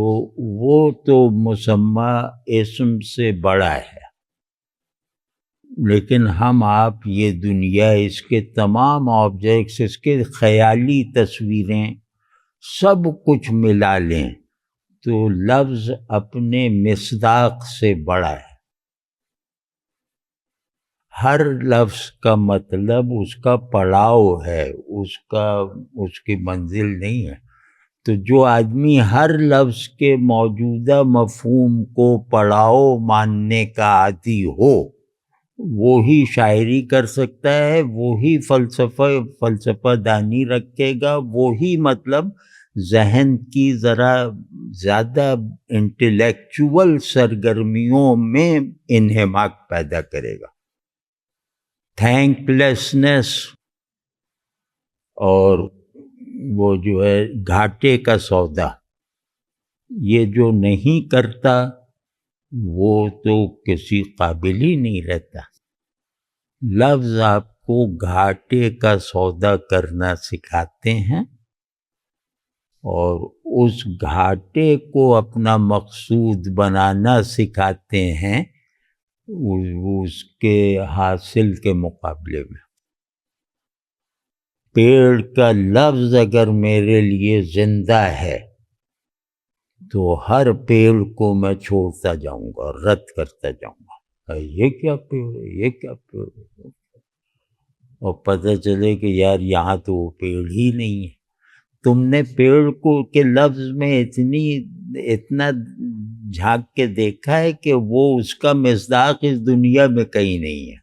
وہ تو مسمى اسم سے بڑا ہے. لیکن ہم آپ یہ دنیا، اس کے تمام آبجیکٹس، اس کے خیالی تصویریں، سب کچھ ملا لیں تو لفظ اپنے مصداق سے بڑا ہے. ہر لفظ کا مطلب اس کا پڑاؤ ہے، اس کی منزل نہیں ہے. تو جو آدمی ہر لفظ کے موجودہ مفہوم کو پڑاؤ ماننے کا عادی ہو، وہی شاعری کر سکتا ہے، وہی فلسفہ دانی رکھے گا، وہی مطلب ذہن کی ذرا زیادہ انٹلیکچول سرگرمیوں میں انہماک پیدا کرے گا. تھینک لیسنس اور وہ جو ہے گھاٹے کا سودا، یہ جو نہیں کرتا وہ تو کسی قابل ہی نہیں رہتا. لفظ آپ کو گھاٹے کا سودا کرنا سکھاتے ہیں اور اس گھاٹے کو اپنا مقصود بنانا سکھاتے ہیں اس کے حاصل کے مقابلے میں. پیڑ کا لفظ اگر میرے لیے زندہ ہے تو ہر پیڑ کو میں چھوڑتا جاؤں گا، رد کرتا جاؤں گا. یہ کیا پیڑ ہے، یہ کیا پیڑ ہے، اور پتہ چلے کہ یار یہاں تو وہ پیڑ ہی نہیں ہے. تم نے پیڑ کو کے لفظ میں اتنا جھانک کے دیکھا ہے کہ وہ اس کا مصداق اس دنیا میں کہیں نہیں ہے.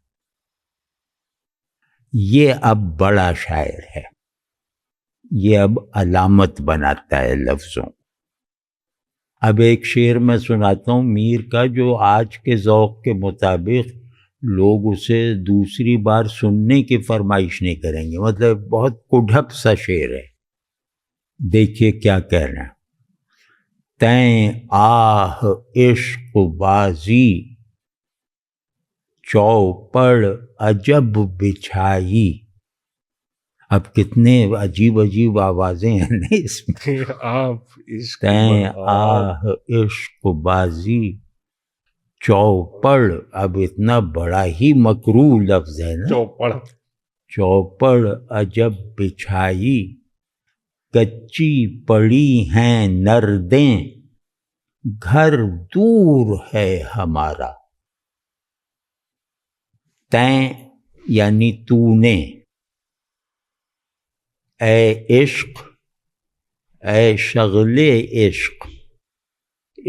یہ اب بڑا شاعر ہے، یہ اب علامت بناتا ہے لفظوں. اب ایک شعر میں سناتا ہوں میر کا، جو آج کے ذوق کے مطابق لوگ اسے دوسری بار سننے کی فرمائش نہیں کریں گے، مطلب بہت کڑھپ سا شعر ہے. دیکھیے کیا کہہ رہے ہیں. تیں آہ عشق بازی چوپڑ عجب بچھائی. اب کتنے عجیب عجیب آوازیں ہیں نا اس میں. تیں آہ عشق بازی چوپڑ، اب اتنا بڑا ہی مکروہ لفظ ہے نا. چوپڑ عجب بچھائی، کچی پڑی ہیں نردیں، گھر دور ہے ہمارا. تیں یعنی تو نے، اے عشق، اے شغل عشق.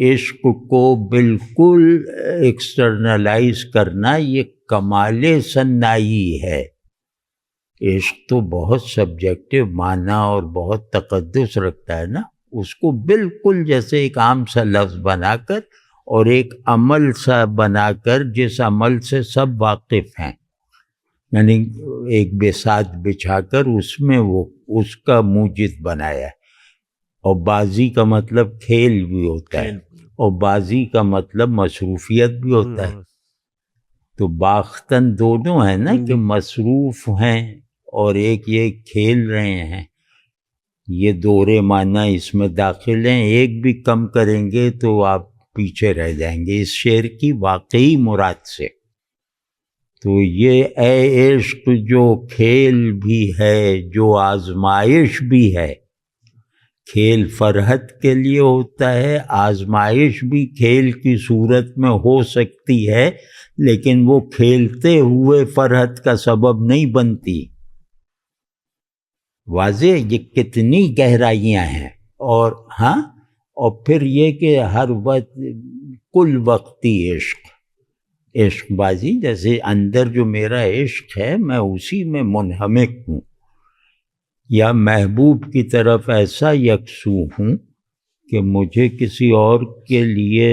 عشق کو بالکل ایکسٹرنلائز کرنا یہ کمال صناعی ہے. عشق تو بہت سبجیکٹو معنی اور بہت تقدس رکھتا ہے نا. اس کو بالکل جیسے ایک عام سا لفظ بنا کر اور ایک عمل سا بنا کر جس عمل سے سب واقف ہیں، یعنی ایک بساط بچھا کر اس میں وہ اس کا موجد بنایا ہے. اور بازی کا مطلب کھیل بھی ہوتا ہے اور بازی کا مطلب مصروفیت بھی ہوتا ہے. تو باختن دونوں ہیں نا کہ مصروف ہیں اور ایک یہ کھیل رہے ہیں. یہ دورے معنی اس میں داخل ہیں، ایک بھی کم کریں گے تو آپ پیچھے رہ جائیں گے اس شعر کی واقعی مراد سے. تو یہ اے عشق جو کھیل بھی ہے، جو آزمائش بھی ہے. کھیل فرحت کے لیے ہوتا ہے، آزمائش بھی کھیل کی صورت میں ہو سکتی ہے، لیکن وہ کھیلتے ہوئے فرحت کا سبب نہیں بنتی. واضح یہ کتنی گہرائیاں ہیں. اور ہاں، اور پھر یہ کہ ہر وقت کل وقتی عشق بازی، جیسے اندر جو میرا عشق ہے میں اسی میں منہمک ہوں، یا محبوب کی طرف ایسا یکسو ہوں کہ مجھے کسی اور کے لیے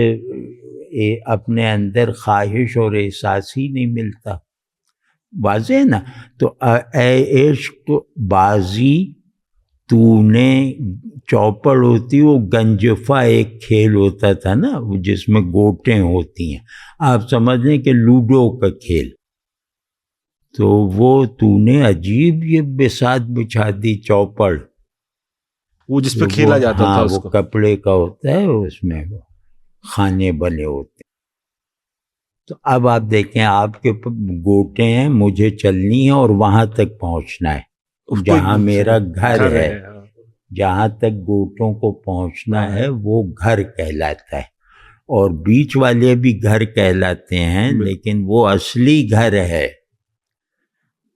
اپنے اندر خواہش اور احساس ہی نہیں ملتا. واضح ہے نا. تو اے عشق بازی تو نے چوپڑ ہوتی، وہ گنجفہ ایک کھیل ہوتا تھا نا جس میں گوٹیں ہوتی ہیں، آپ سمجھ لیں کہ لوڈو کا کھیل. تو وہ تو نے عجیب یہ بساط بچھا دی چوپڑ، وہ جس پہ کھیلا جاتا تھا. وہ کپڑے کا ہوتا ہے، اس میں وہ خانے بنے ہوتے ہیں. تو اب آپ دیکھیں آپ کے گوٹے ہیں، مجھے چلنی ہے اور وہاں تک پہنچنا ہے جہاں میرا گھر ہے. جہاں تک گوٹوں کو پہنچنا ہے وہ گھر کہلاتا ہے، اور بیچ والے بھی گھر کہلاتے ہیں، لیکن وہ اصلی گھر ہے.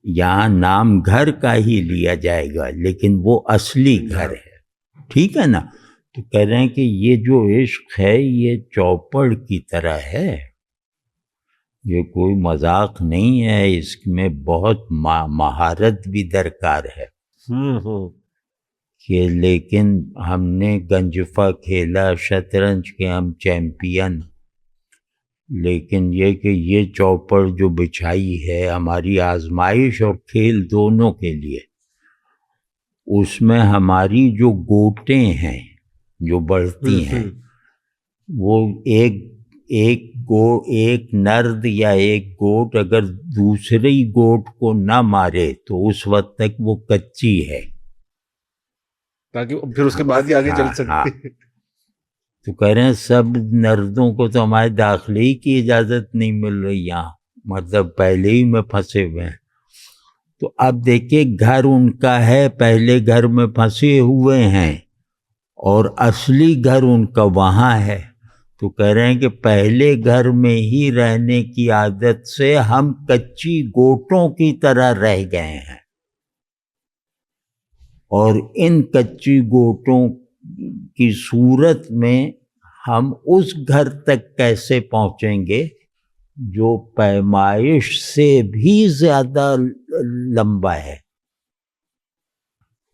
یہاں نام گھر کا ہی لیا جائے گا لیکن وہ اصلی گھر ہے. ٹھیک ہے نا. تو کہہ رہے ہیں کہ یہ جو عشق ہے یہ چوپڑ کی طرح ہے، یہ کوئی مذاق نہیں ہے، اس میں بہت مہارت بھی درکار ہے. کہ لیکن ہم نے گنجفہ کھیلا، شطرنج کے ہم چیمپئن، لیکن یہ کہ یہ چوپڑ جو بچھائی ہے ہماری آزمائش اور کھیل دونوں کے لیے، اس میں ہماری جو گوٹیں ہیں جو بڑھتی ہیں، وہ ایک نرد یا ایک گوٹ اگر دوسری گوٹ کو نہ مارے تو اس وقت تک وہ کچی ہے، تاکہ پھر اس کے بعد ہی آگے چل سکتے. تو کہہ رہے ہیں سب نردوں کو تو ہمارے داخلے ہی کی اجازت نہیں مل رہی یہاں، مطلب پہلے ہی میں پھنسے ہوئے ہیں. تو اب دیکھیے گھر ان کا ہے، پہلے گھر میں پھنسے ہوئے ہیں، اور اصلی گھر ان کا وہاں ہے. تو کہہ رہے ہیں کہ پہلے گھر میں ہی رہنے کی عادت سے ہم کچی گوٹوں کی طرح رہ گئے ہیں، اور ان کچی گوٹوں کی صورت میں ہم اس گھر تک کیسے پہنچیں گے جو پیمائش سے بھی زیادہ لمبا ہے.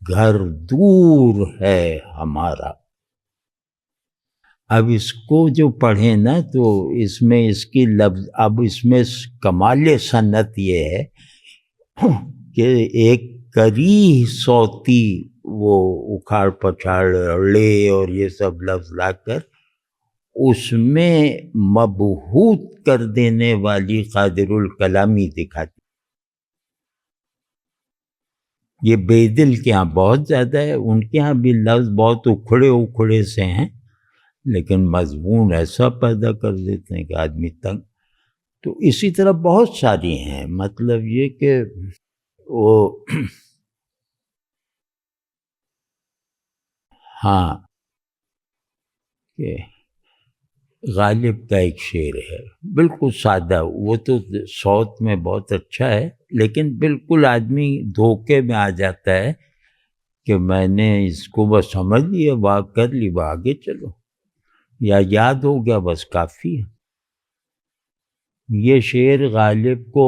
گھر دور ہے ہمارا. اب اس کو جو پڑھیں نا تو اس میں اس کی لفظ، اب اس میں کمال صنعت یہ ہے کہ ایک کریہ صوتی وہ اکھاڑ پچھاڑ لے اور یہ سب لفظ لا کر اس میں مبہوت کر دینے والی قادر الکلامی دکھاتی. یہ بیدل کے ہاں بہت زیادہ ہے، ان کے ہاں بھی لفظ بہت اکھڑے سے ہیں، لیکن مضمون ایسا پیدا کر دیتے ہیں کہ آدمی تنگ. تو اسی طرح بہت ساری ہیں، مطلب یہ کہ وہ ہاں کہ غالب کا ایک شعر ہے بالکل سادہ، وہ تو صوت میں بہت اچھا ہے لیکن بالکل آدمی دھوکے میں آ جاتا ہے کہ میں نے اس کو بس سمجھ لیا، بات کر لی، آگے چلو، یا یاد ہو گیا بس کافی ہے. یہ شعر غالب کو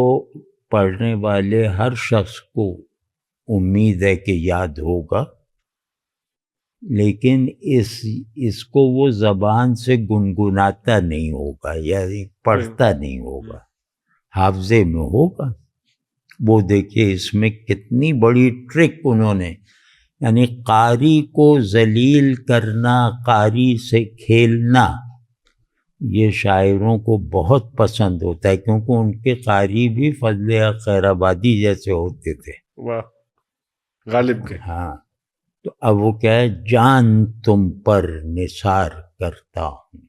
پڑھنے والے ہر شخص کو امید ہے کہ یاد ہوگا، لیکن اس کو وہ زبان سے گنگناتا نہیں ہوگا، یعنی پڑھتا نہیں ہوگا، حافظے میں ہوگا. وہ دیکھیے اس میں کتنی بڑی ٹرک انہوں نے، یعنی قاری کو ذلیل کرنا، قاری سے کھیلنا، یہ شاعروں کو بہت پسند ہوتا ہے کیونکہ ان کے قاری بھی فضل خیر آبادی جیسے ہوتے تھے. واہ، غالب کے. ہاں. تو اب وہ کیا ہے، جان تم پر نثار کرتا ہوں،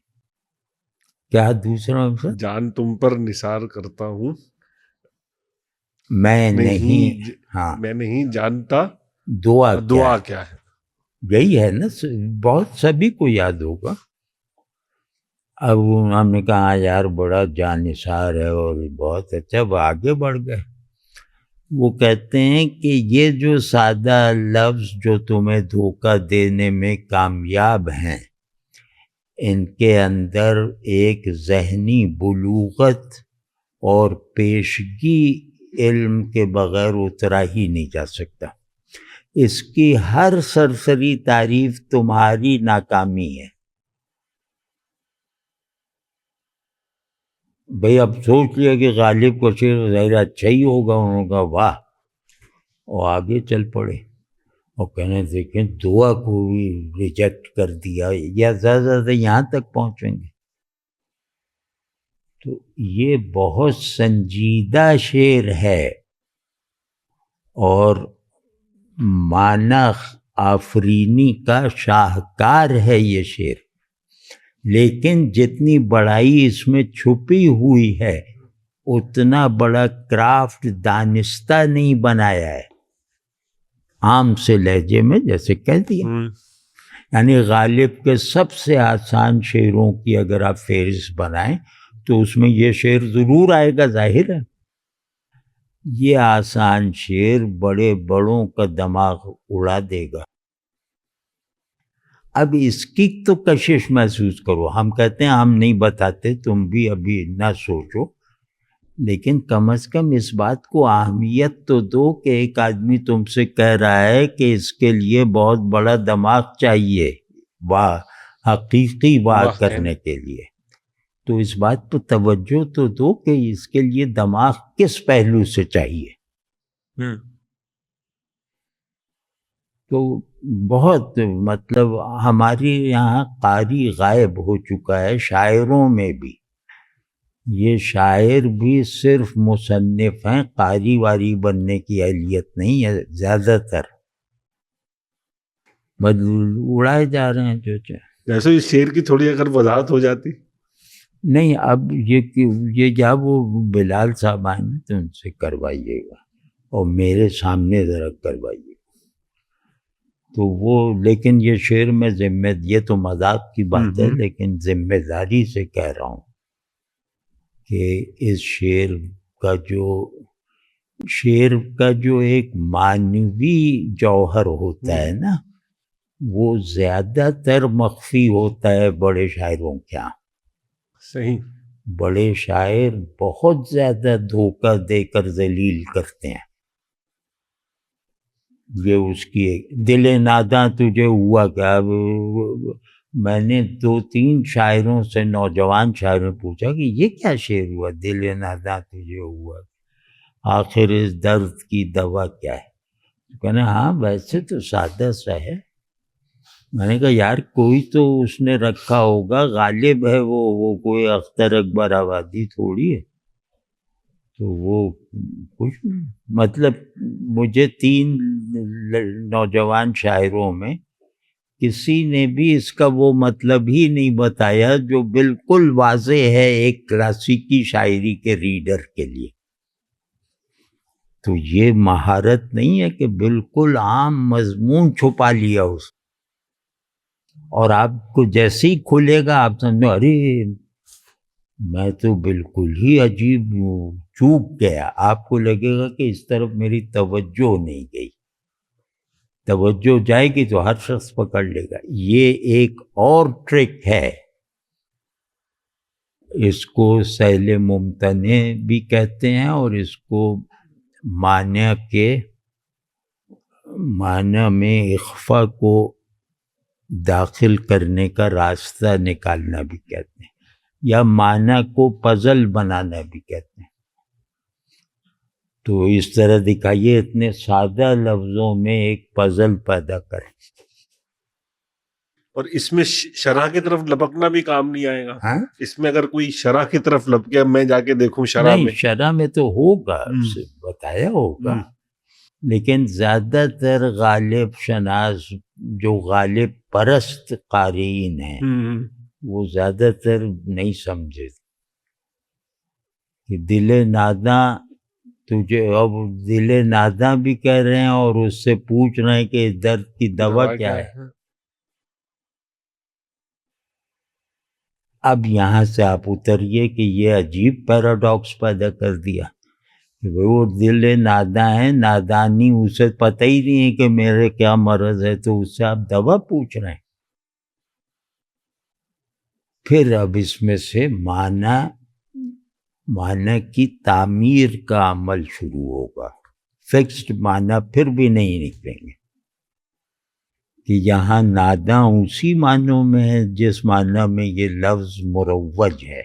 کیا دوسرا جان تم پر نثار کرتا ہوں، میں نہیں، ہاں میں نہیں جانتا دعا کیا ہے. یہی ہے نا، بہت سبھی کو یاد ہوگا. اب ہم نے کہا یار بڑا جان نثار ہے اور بہت اچھا، وہ آگے بڑھ گئے. وہ کہتے ہیں کہ یہ جو سادہ لفظ جو تمہیں دھوکہ دینے میں کامیاب ہیں، ان کے اندر ایک ذہنی بلوغت اور پیشگی علم کے بغیر اترا ہی نہیں جا سکتا. اس کی ہر سرسری تعریف تمہاری ناکامی ہے. بھئی اب سوچ لیا کہ غالب کو شعر ظاہر اچھا ہی ہوگا. انہوں نے کہا واہ، اور آگے چل پڑے اور کہنے دیکھیں دعا کو بھی ریجیکٹ کر دیا، یا زیادہ زیادہ یہاں تک پہنچیں گے. تو یہ بہت سنجیدہ شعر ہے اور معنی آفرینی کا شاہکار ہے یہ شعر، لیکن جتنی بڑائی اس میں چھپی ہوئی ہے اتنا بڑا کرافٹ دانستہ نہیں بنایا ہے. عام سے لہجے میں جیسے کہہ دیا، یعنی غالب کے سب سے آسان شعروں کی اگر آپ فہرست بنائیں تو اس میں یہ شعر ضرور آئے گا، ظاہر ہے. یہ آسان شعر بڑے بڑوں کا دماغ اڑا دے گا. اب اس کی تو کشش محسوس کرو. ہم کہتے ہیں ہم نہیں بتاتے، تم بھی ابھی نہ سوچو، لیکن کم از کم اس بات کو اہمیت تو دو کہ ایک آدمی تم سے کہہ رہا ہے کہ اس کے لیے بہت بڑا دماغ چاہیے واہ حقیقی واہ کرنے کے لیے. تو اس بات پہ توجہ تو دو کہ اس کے لیے دماغ کس پہلو سے چاہیے. تو بہت مطلب ہمارے یہاں قاری غائب ہو چکا ہے شاعروں میں بھی. یہ شاعر بھی صرف مصنف ہیں، قاری واری بننے کی اہلیت نہیں ہے زیادہ تر، بس اڑائے جا رہے ہیں جو چاہے. جیسے اس شعر کی تھوڑی اگر وضاحت ہو جاتی. نہیں اب یہ کیا وہ بلال صاحب آئیں گے تو ان سے کروائیے گا اور میرے سامنے ذرا کروائیے. تو وہ لیکن یہ شعر میں یہ تو مذاق کی بات ہے، لیکن ذمہ داری سے کہہ رہا ہوں کہ اس شعر کا جو ایک معنوی جوہر ہوتا ہے نا، وہ زیادہ تر مخفی ہوتا ہے بڑے شاعروں کے ہاں. صحیح. بڑے شاعر بہت زیادہ دھوکہ دے کر ذلیل کرتے ہیں. یہ اس کی دل ناداں تجھے ہوا کیا. میں نے 2-3 شاعروں سے، نوجوان شاعروں نے پوچھا کہ یہ کیا شعر ہوا، دل ناداں تجھے ہوا، آخر اس درد کی دوا کیا ہے. کہنا ہاں ویسے تو سادہ سا ہے. میں نے کہا یار کوئی تو اس نے رکھا ہوگا، غالب ہے وہ کوئی اختر اکبر آبادی تھوڑی ہے. تو وہ کچھ مطلب مجھے 3 نوجوان شاعروں میں کسی نے بھی اس کا وہ مطلب ہی نہیں بتایا جو بالکل واضح ہے ایک کلاسیکی شاعری کے ریڈر کے لیے. تو یہ مہارت نہیں ہے کہ بالکل عام مضمون چھپا لیا اس، اور آپ کو جیسے ہی کھلے گا آپ سمجھو ارے میں تو بالکل ہی عجیب چوک گیا. آپ کو لگے گا کہ اس طرف میری توجہ نہیں گئی. توجہ جائے گی تو ہر شخص پکڑ لے گا. یہ ایک اور ٹرک ہے، اس کو سیل ممتنع بھی کہتے ہیں، اور اس کو معنی میں اخفا کو داخل کرنے کا راستہ نکالنا بھی کہتے ہیں، یا معنی کو پزل بنانا بھی کہتے ہیں. تو اس طرح دکھائیے اتنے سادہ لفظوں میں ایک پزل پیدا کریں. اور اس میں شرح کی طرف لپکنا بھی کام نہیں آئے گا. اس میں اگر کوئی شرح کی طرف لپکے، میں جا کے دیکھوں شرح میں، شرح میں تو ہوگا بتایا ہوگا، لیکن زیادہ تر غالب شناس جو غالب پرست قارئین ہیں وہ زیادہ تر نہیں سمجھے کہ دل ناداں تجھے، اب دل ناداں بھی کہہ رہے ہیں اور اس سے پوچھ رہے ہیں کہ درد کی دوا کیا ہے. اب یہاں سے آپ اتریے کہ یہ عجیب پیراڈاکس پیدا کر دیا کہ وہ دل ناداں ہے، نادانی اسے پتہ ہی نہیں ہے کہ میرے کیا مرض ہے، تو اس سے آپ دوا پوچھ رہے ہیں. پھر اب اس میں سے معنی کی تعمیر کا عمل شروع ہوگا. فکسڈ معنی پھر بھی نہیں نکلیں گے. کہ یہاں ناداں اسی معنوں میں ہے جس معنی میں یہ لفظ مروج ہے.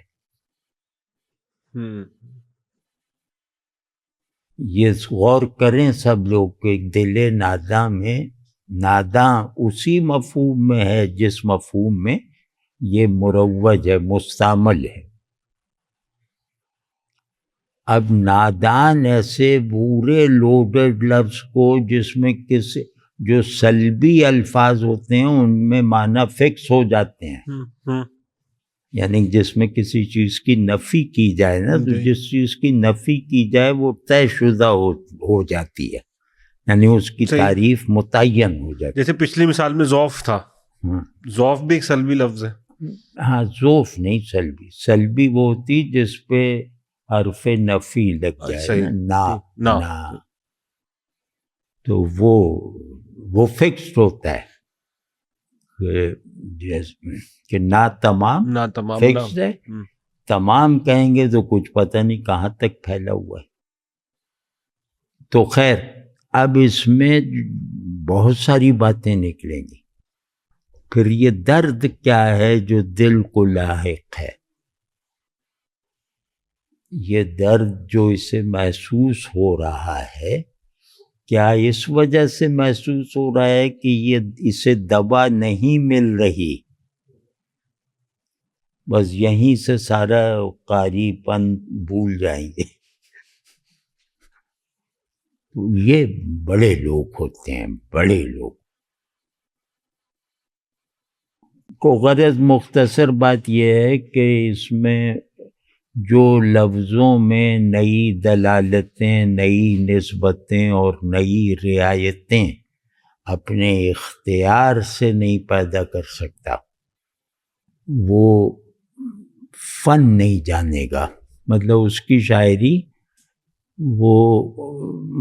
یہ غور کریں سب لوگ کہ دل ناداں میں ناداں اسی مفہوم میں ہے جس مفہوم میں یہ مروج ہے، مستعمل ہے. اب نادان ایسے پورے لوڈڈ لفظ کو جس میں کسی جو سلبی الفاظ ہوتے ہیں ان میں معنی فکس ہو جاتے ہیں، یعنی جس میں کسی چیز کی نفی کی جائے نا، تو جس چیز کی نفی کی جائے وہ طے شدہ ہو جاتی ہے، یعنی اس کی تعریف متعین ہو جاتی ہے. جیسے پچھلی مثال میں ذوف تھا، ذوف بھی ایک سلبی لفظ ہے. ہاں ذوف نہیں سلبی، سلبی وہ ہوتی جس پہ حرف نفی لگ جائے نا، تو وہ فکسڈ ہوتا ہے کہ نا تمام فکسڈ ہے، تمام کہیں گے تو کچھ پتہ نہیں کہاں تک پھیلا ہوا ہے. تو خیر اب اس میں بہت ساری باتیں نکلیں گی. پھر یہ درد کیا ہے جو دل کو لاحق ہے؟ یہ درد جو اسے محسوس ہو رہا ہے، کیا اس وجہ سے محسوس ہو رہا ہے کہ یہ اسے دوا نہیں مل رہی، بس یہیں سے سارا قاری پن بھول جائیں گے؟ یہ بڑے لوگ ہوتے ہیں، بڑے لوگ کو غرض مختصر بات یہ ہے کہ اس میں جو لفظوں میں نئی دلالتیں، نئی نسبتیں اور نئی رعایتیں اپنے اختیار سے نہیں پیدا کر سکتا، وہ فن نہیں جانے گا. مطلب اس کی شاعری وہ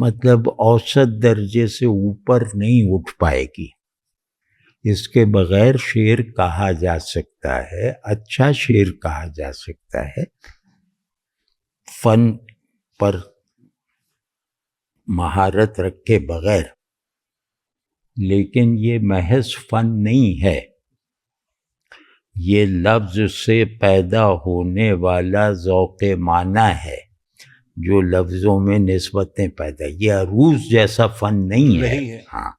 مطلب اوسط درجے سے اوپر نہیں اٹھ پائے گی. اس کے بغیر شعر کہا جا سکتا ہے، اچھا شعر کہا جا سکتا ہے، فن پر مہارت رکھے بغیر، لیکن یہ محض فن نہیں ہے، یہ لفظ سے پیدا ہونے والا ذوق معنی ہے جو لفظوں میں نسبتیں پیدا، یہ عروض جیسا فن نہیں ہے. ہاں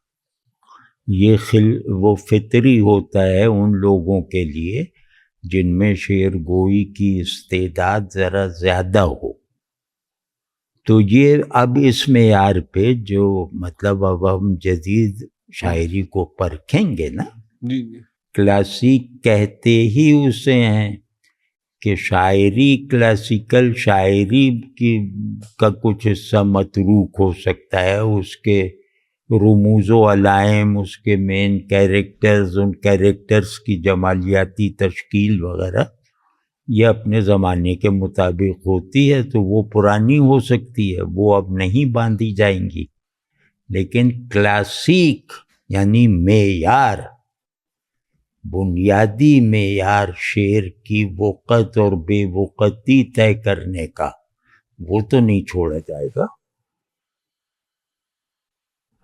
یہ وہ فطری ہوتا ہے ان لوگوں کے لیے جن میں شعر گوئی کی استعداد ذرا زیادہ ہو. تو یہ اب اس معیار پہ جو مطلب اب ہم جدید شاعری کو پرکھیں گے نا، کلاسیک کہتے ہی اسے ہیں کہ شاعری کلاسیکل شاعری کا کچھ حصہ متروک ہو سکتا ہے، اس کے رموز و علائم، اس کے مین کیریکٹرز، ان کیریکٹرز کی جمالیاتی تشکیل وغیرہ یہ اپنے زمانے کے مطابق ہوتی ہے، تو وہ پرانی ہو سکتی ہے، وہ اب نہیں باندھی جائیں گی. لیکن کلاسیک یعنی معیار، بنیادی معیار شعر کی وقت اور بے وقتی طے کرنے کا، وہ تو نہیں چھوڑا جائے گا.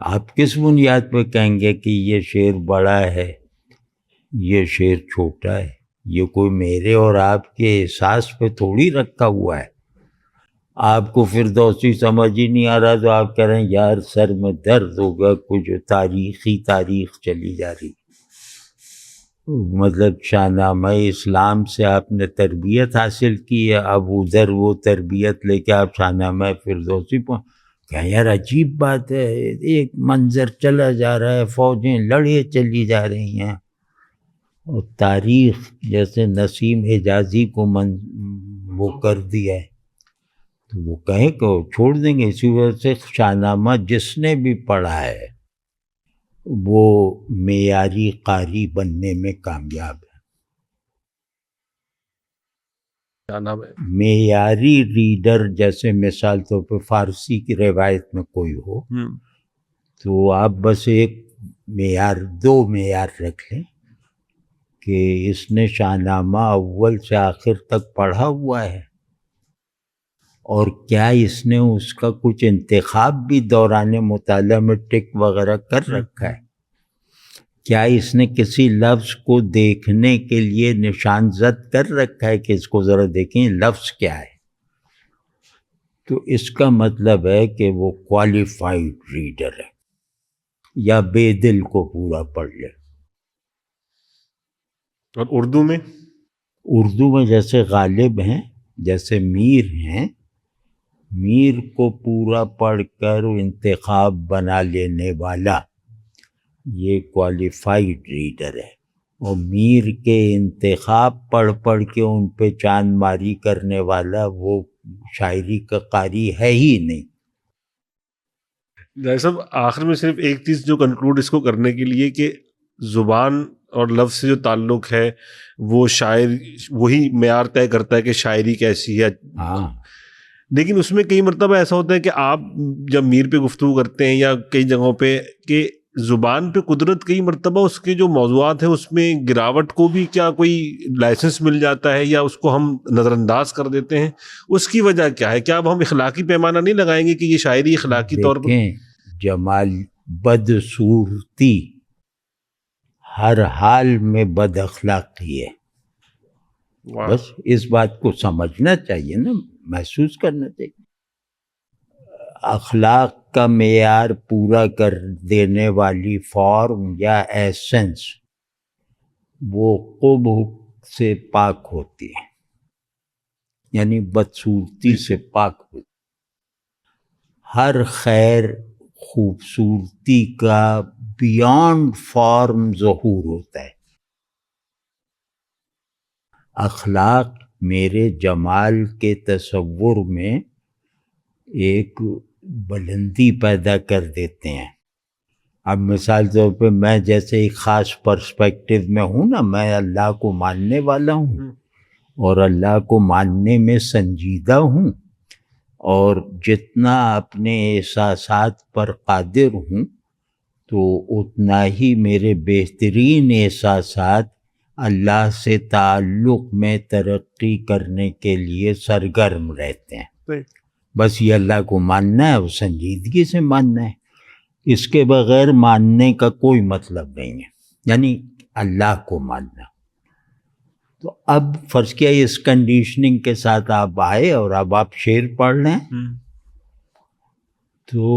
آپ کس بنیاد پہ کہیں گے کہ یہ شعر بڑا ہے، یہ شعر چھوٹا ہے؟ یہ کوئی میرے اور آپ کے احساس پہ تھوڑی رکھا ہوا ہے. آپ کو فردوسی سمجھ ہی نہیں آ رہا تو آپ کہہ رہے ہیں یار سر میں درد ہوگا، کچھ تاریخ چلی جا رہی. مطلب شاہ نامہ اسلام سے آپ نے تربیت حاصل کی ہے، اب ادھر وہ تربیت لے کے آپ شاہ نامہ فردوسی کیا یار عجیب بات ہے. ایک منظر چلا جا رہا ہے، فوجیں لڑے چلی جا رہی ہیں، اور تاریخ جیسے نسیم حجازی کو وہ کر دیا ہے، تو وہ کہے کہ چھوڑ دیں گے. اسی وجہ سے شاہ نامہ جس نے بھی پڑھا ہے وہ معیاری قاری بننے میں کامیاب ہے. معیاری ریڈر جیسے مثال طور پہ فارسی کی روایت میں کوئی ہو تو آپ بس ایک معیار، دو معیار رکھ لیں کہ اس نے شاہ نامہ اول سے آخر تک پڑھا ہوا ہے، اور کیا اس نے اس کا کچھ انتخاب بھی دوران مطالعہ میں ٹک وغیرہ کر رکھا ہے، کیا اس نے کسی لفظ کو دیکھنے کے لیے نشان زد کر رکھا ہے کہ اس کو ذرا دیکھیں لفظ کیا ہے؟ تو اس کا مطلب ہے کہ وہ کوالیفائڈ ریڈر ہے یا بے دل کو پورا پڑھ لے. اور اردو میں؟ اردو میں جیسے غالب ہیں، جیسے میر ہیں، میر کو پورا پڑھ کر انتخاب بنا لینے والا یہ کوالیفائڈ ریڈر ہے، اور میر کے انتخاب پڑھ پڑھ کے ان پہ چاند ماری کرنے والا وہ شاعری کا قاری ہے ہی نہیں. ڈاکٹر صاحب آخر میں صرف ایک چیز جو کنکلوڈ اس کو کرنے کے لیے کہ زبان اور لفظ سے جو تعلق ہے وہ شاعر وہی معیار طے کرتا ہے کہ شاعری کیسی ہے. ہاں، لیکن اس میں کئی مرتبہ ایسا ہوتا ہے کہ آپ جب میر پہ گفتگو کرتے ہیں یا کئی جگہوں پہ کہ زبان پہ قدرت کئی مرتبہ اس کے جو موضوعات ہیں اس میں گراوٹ کو بھی کیا کوئی لائسنس مل جاتا ہے یا اس کو ہم نظر انداز کر دیتے ہیں، اس کی وجہ کیا ہے؟ کیا اب ہم اخلاقی پیمانہ نہیں لگائیں گے کہ یہ شاعری اخلاقی طور پر؟ دیکھیں جمال بدصورتی ہر حال میں بد اخلاقی ہے. بس اس بات کو سمجھنا چاہیے نا، محسوس کرنا چاہیے. اخلاق کا معیار پورا کر دینے والی فارم یا ایسنس وہ قبح سے پاک ہوتی ہے، یعنی بدصورتی سے پاک ہوتی. ہر خیر خوبصورتی کا بیانڈ فارم ظہور ہوتا ہے. اخلاق میرے جمال کے تصور میں ایک بلندی پیدا کر دیتے ہیں. اب مثال طور پہ میں جیسے ایک خاص پرسپیکٹو میں ہوں نا، میں اللہ کو ماننے والا ہوں اور اللہ کو ماننے میں سنجیدہ ہوں، اور جتنا اپنے احساسات پر قادر ہوں تو اتنا ہی میرے بہترین احساسات اللہ سے تعلق میں ترقی کرنے کے لیے سرگرم رہتے ہیں. بس یہ اللہ کو ماننا ہے، وہ سنجیدگی سے ماننا ہے، اس کے بغیر ماننے کا کوئی مطلب نہیں ہے، یعنی اللہ کو ماننا. تو اب فرض کیا اس کنڈیشننگ کے ساتھ آپ آئے اور اب آپ شعر پڑھ لیں تو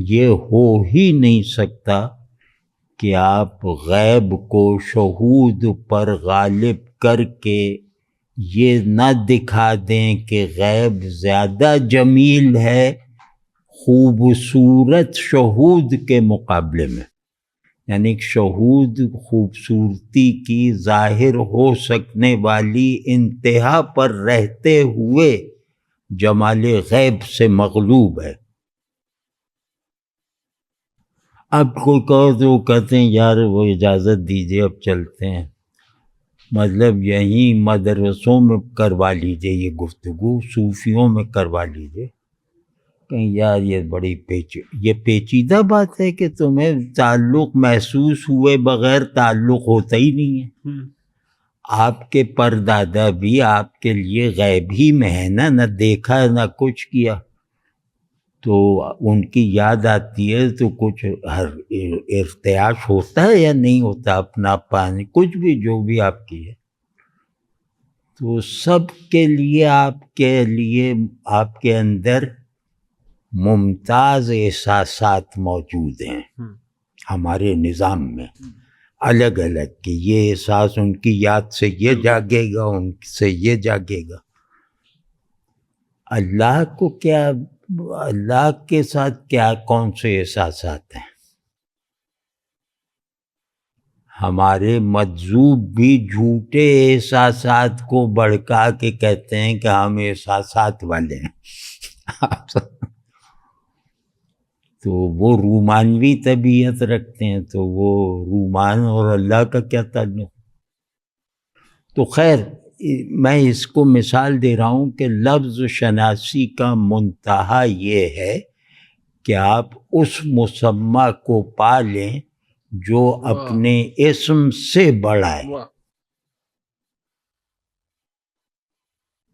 یہ ہو ہی نہیں سکتا کہ آپ غیب کو شہود پر غالب کر کے یہ نہ دکھا دیں کہ غیب زیادہ جمیل ہے خوبصورت شہود کے مقابلے میں. یعنی شہود خوبصورتی کی ظاہر ہو سکنے والی انتہا پر رہتے ہوئے جمال غیب سے مغلوب ہے. اب کوئی کہو تو وہ کہتے ہیں یار وہ اجازت دیجئے اب چلتے ہیں. مطلب یہیں مدرسوں میں کروا لیجئے یہ گفتگو، صوفیوں میں کروا لیجئے. کہیں یار یہ بڑی یہ پیچیدہ بات ہے کہ تمہیں تعلق محسوس ہوئے بغیر تعلق ہوتا ہی نہیں ہے. آپ کے پردادا بھی آپ کے لیے غیب ہی میں ہے نا، نہ دیکھا نہ کچھ کیا، تو ان کی یاد آتی ہے تو کچھ ارتعاش ہوتا ہے یا نہیں ہوتا، اپنا پانی کچھ بھی جو بھی آپ کی ہے. تو سب کے لیے آپ کے اندر ممتاز احساسات موجود ہیں ہمارے نظام میں الگ الگ، کہ یہ احساس ان کی یاد سے یہ جاگے گا، ان سے یہ جاگے گا. اللہ کو کیا، اللہ کے ساتھ کیا کون سے احساسات ہیں؟ ہمارے مجذوب بھی جھوٹے احساسات کو بڑکا کے کہتے ہیں کہ ہم احساسات والے ہیں. تو وہ رومانوی طبیعت رکھتے ہیں، تو وہ رومان اور اللہ کا کیا تعلق؟ تو خیر میں اس کو مثال دے رہا ہوں کہ لفظ شناسی کا منتہا یہ ہے کہ آپ اس مسمہ کو پا لیں جو اپنے اسم سے بڑا ہے.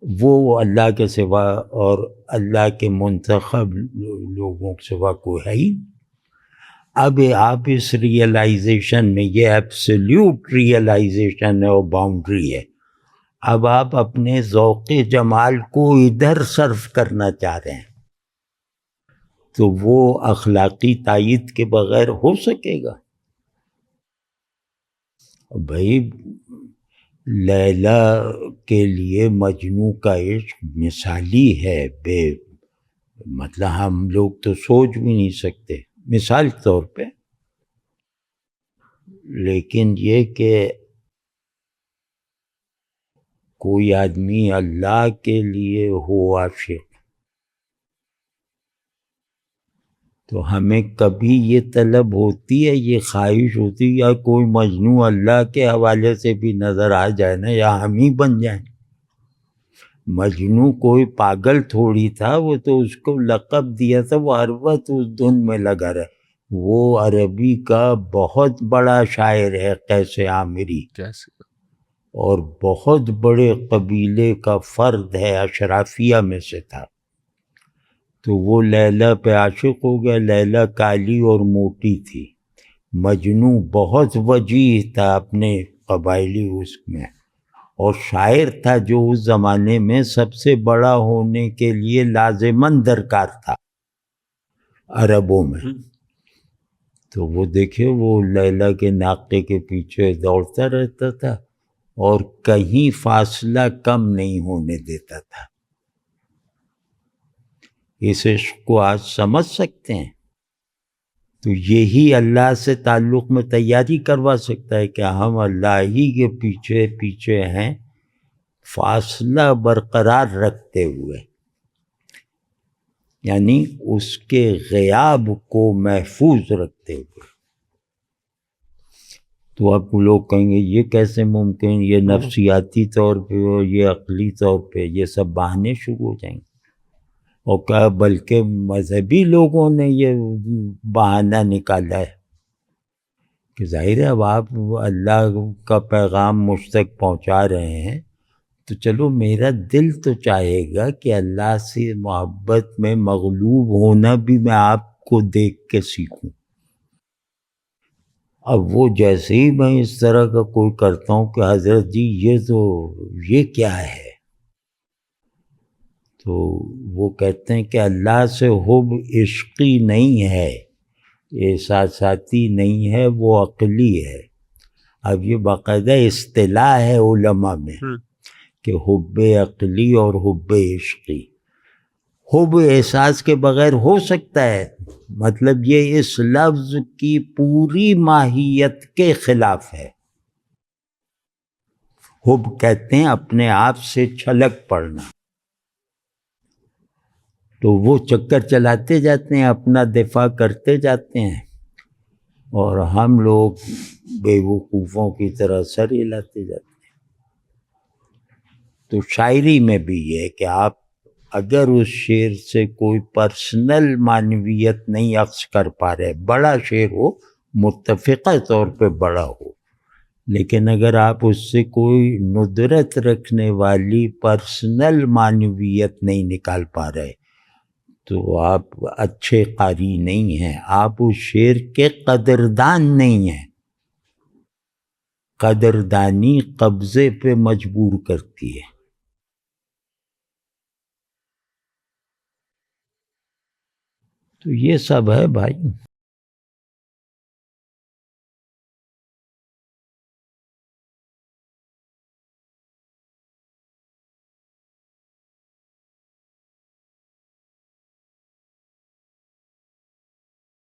وہ اللہ کے سوا اور اللہ کے منتخب لوگوں کے سوا کوئی ہے ہی. اب آپ اس ریئلائزیشن میں، یہ ایبسلیوٹ ریئلائزیشن ہے اور باؤنڈری ہے، اب آپ اپنے ذوق جمال کو ادھر صرف کرنا چاہ رہے ہیں، تو وہ اخلاقی تائید کے بغیر ہو سکے گا؟ بھائی لیلا کے لیے مجنوں کا عشق مثالی ہے، مطلب ہم لوگ تو سوچ بھی نہیں سکتے، مثال کے طور پہ. لیکن یہ کہ کوئی آدمی اللہ کے لیے ہو عاشق، تو ہمیں کبھی یہ طلب ہوتی ہے، یہ خواہش ہوتی ہے یا کوئی مجنوں اللہ کے حوالے سے بھی نظر آ جائے نا، یا ہم ہی بن جائیں. مجنوں کوئی پاگل تھوڑی تھا، وہ تو اس کو لقب دیا تھا، وہ ہر وقت اس دھن میں لگا رہا. وہ عربی کا بہت بڑا شاعر ہے قیس عامری، اور بہت بڑے قبیلے کا فرد ہے، اشرافیہ میں سے تھا. تو وہ لیلا پہ عاشق ہو گیا. لیلا کالی اور موٹی تھی. مجنوں بہت وجیح تھا اپنے قبائلی اس میں، اور شاعر تھا جو اس زمانے میں سب سے بڑا ہونے کے لیے لازماً درکار تھا عربوں میں. تو وہ دیکھے وہ لیلا کے ناقے کے پیچھے دوڑتا رہتا تھا اور کہیں فاصلہ کم نہیں ہونے دیتا تھا. اس عشق کو آج سمجھ سکتے ہیں؟ تو یہی اللہ سے تعلق میں تیاری کروا سکتا ہے کہ ہم اللہ ہی کے پیچھے پیچھے ہیں، فاصلہ برقرار رکھتے ہوئے، یعنی اس کے غیاب کو محفوظ رکھتے ہوئے. تو اب لوگ کہیں گے یہ کیسے ممکن، یہ نفسیاتی طور پہ ہو، یہ عقلی طور پہ، یہ سب بہانے شروع ہو جائیں گے. اور کیا بلکہ مذہبی لوگوں نے یہ بہانہ نکالا ہے کہ ظاہر ہے اب آپ اللہ کا پیغام مجھ تک پہنچا رہے ہیں، تو چلو میرا دل تو چاہے گا کہ اللہ سے محبت میں مغلوب ہونا بھی میں آپ کو دیکھ کے سیکھوں. اب وہ جیسے ہی میں اس طرح کا کوئی کرتا ہوں کہ حضرت جی یہ کیا ہے، تو وہ کہتے ہیں کہ اللہ سے حب عشقی نہیں ہے، احساساتی نہیں ہے، وہ عقلی ہے. اب یہ باقاعدہ اصطلاح ہے علماء میں کہ حب عقلی اور حب عشقی. حب احساس کے بغیر ہو سکتا ہے، مطلب یہ اس لفظ کی پوری ماہیت کے خلاف ہے. حب کہتے ہیں اپنے آپ سے چھلک پڑنا. تو وہ چکر چلاتے جاتے ہیں، اپنا دفاع کرتے جاتے ہیں، اور ہم لوگ بے وقوفوں کی طرح سر ہلاتے جاتے ہیں. تو شاعری میں بھی یہ ہے کہ آپ اگر اس شعر سے کوئی پرسنل معنویت نہیں اخذ کر پا رہے، بڑا شعر ہو، متفقہ طور پہ بڑا ہو، لیکن اگر آپ اس سے کوئی ندرت رکھنے والی پرسنل معنویت نہیں نکال پا رہے، تو آپ اچھے قاری نہیں ہیں، آپ اس شعر کے قدردان نہیں ہیں. قدردانی قبضے پہ مجبور کرتی ہے. تو یہ سب ہے بھائی.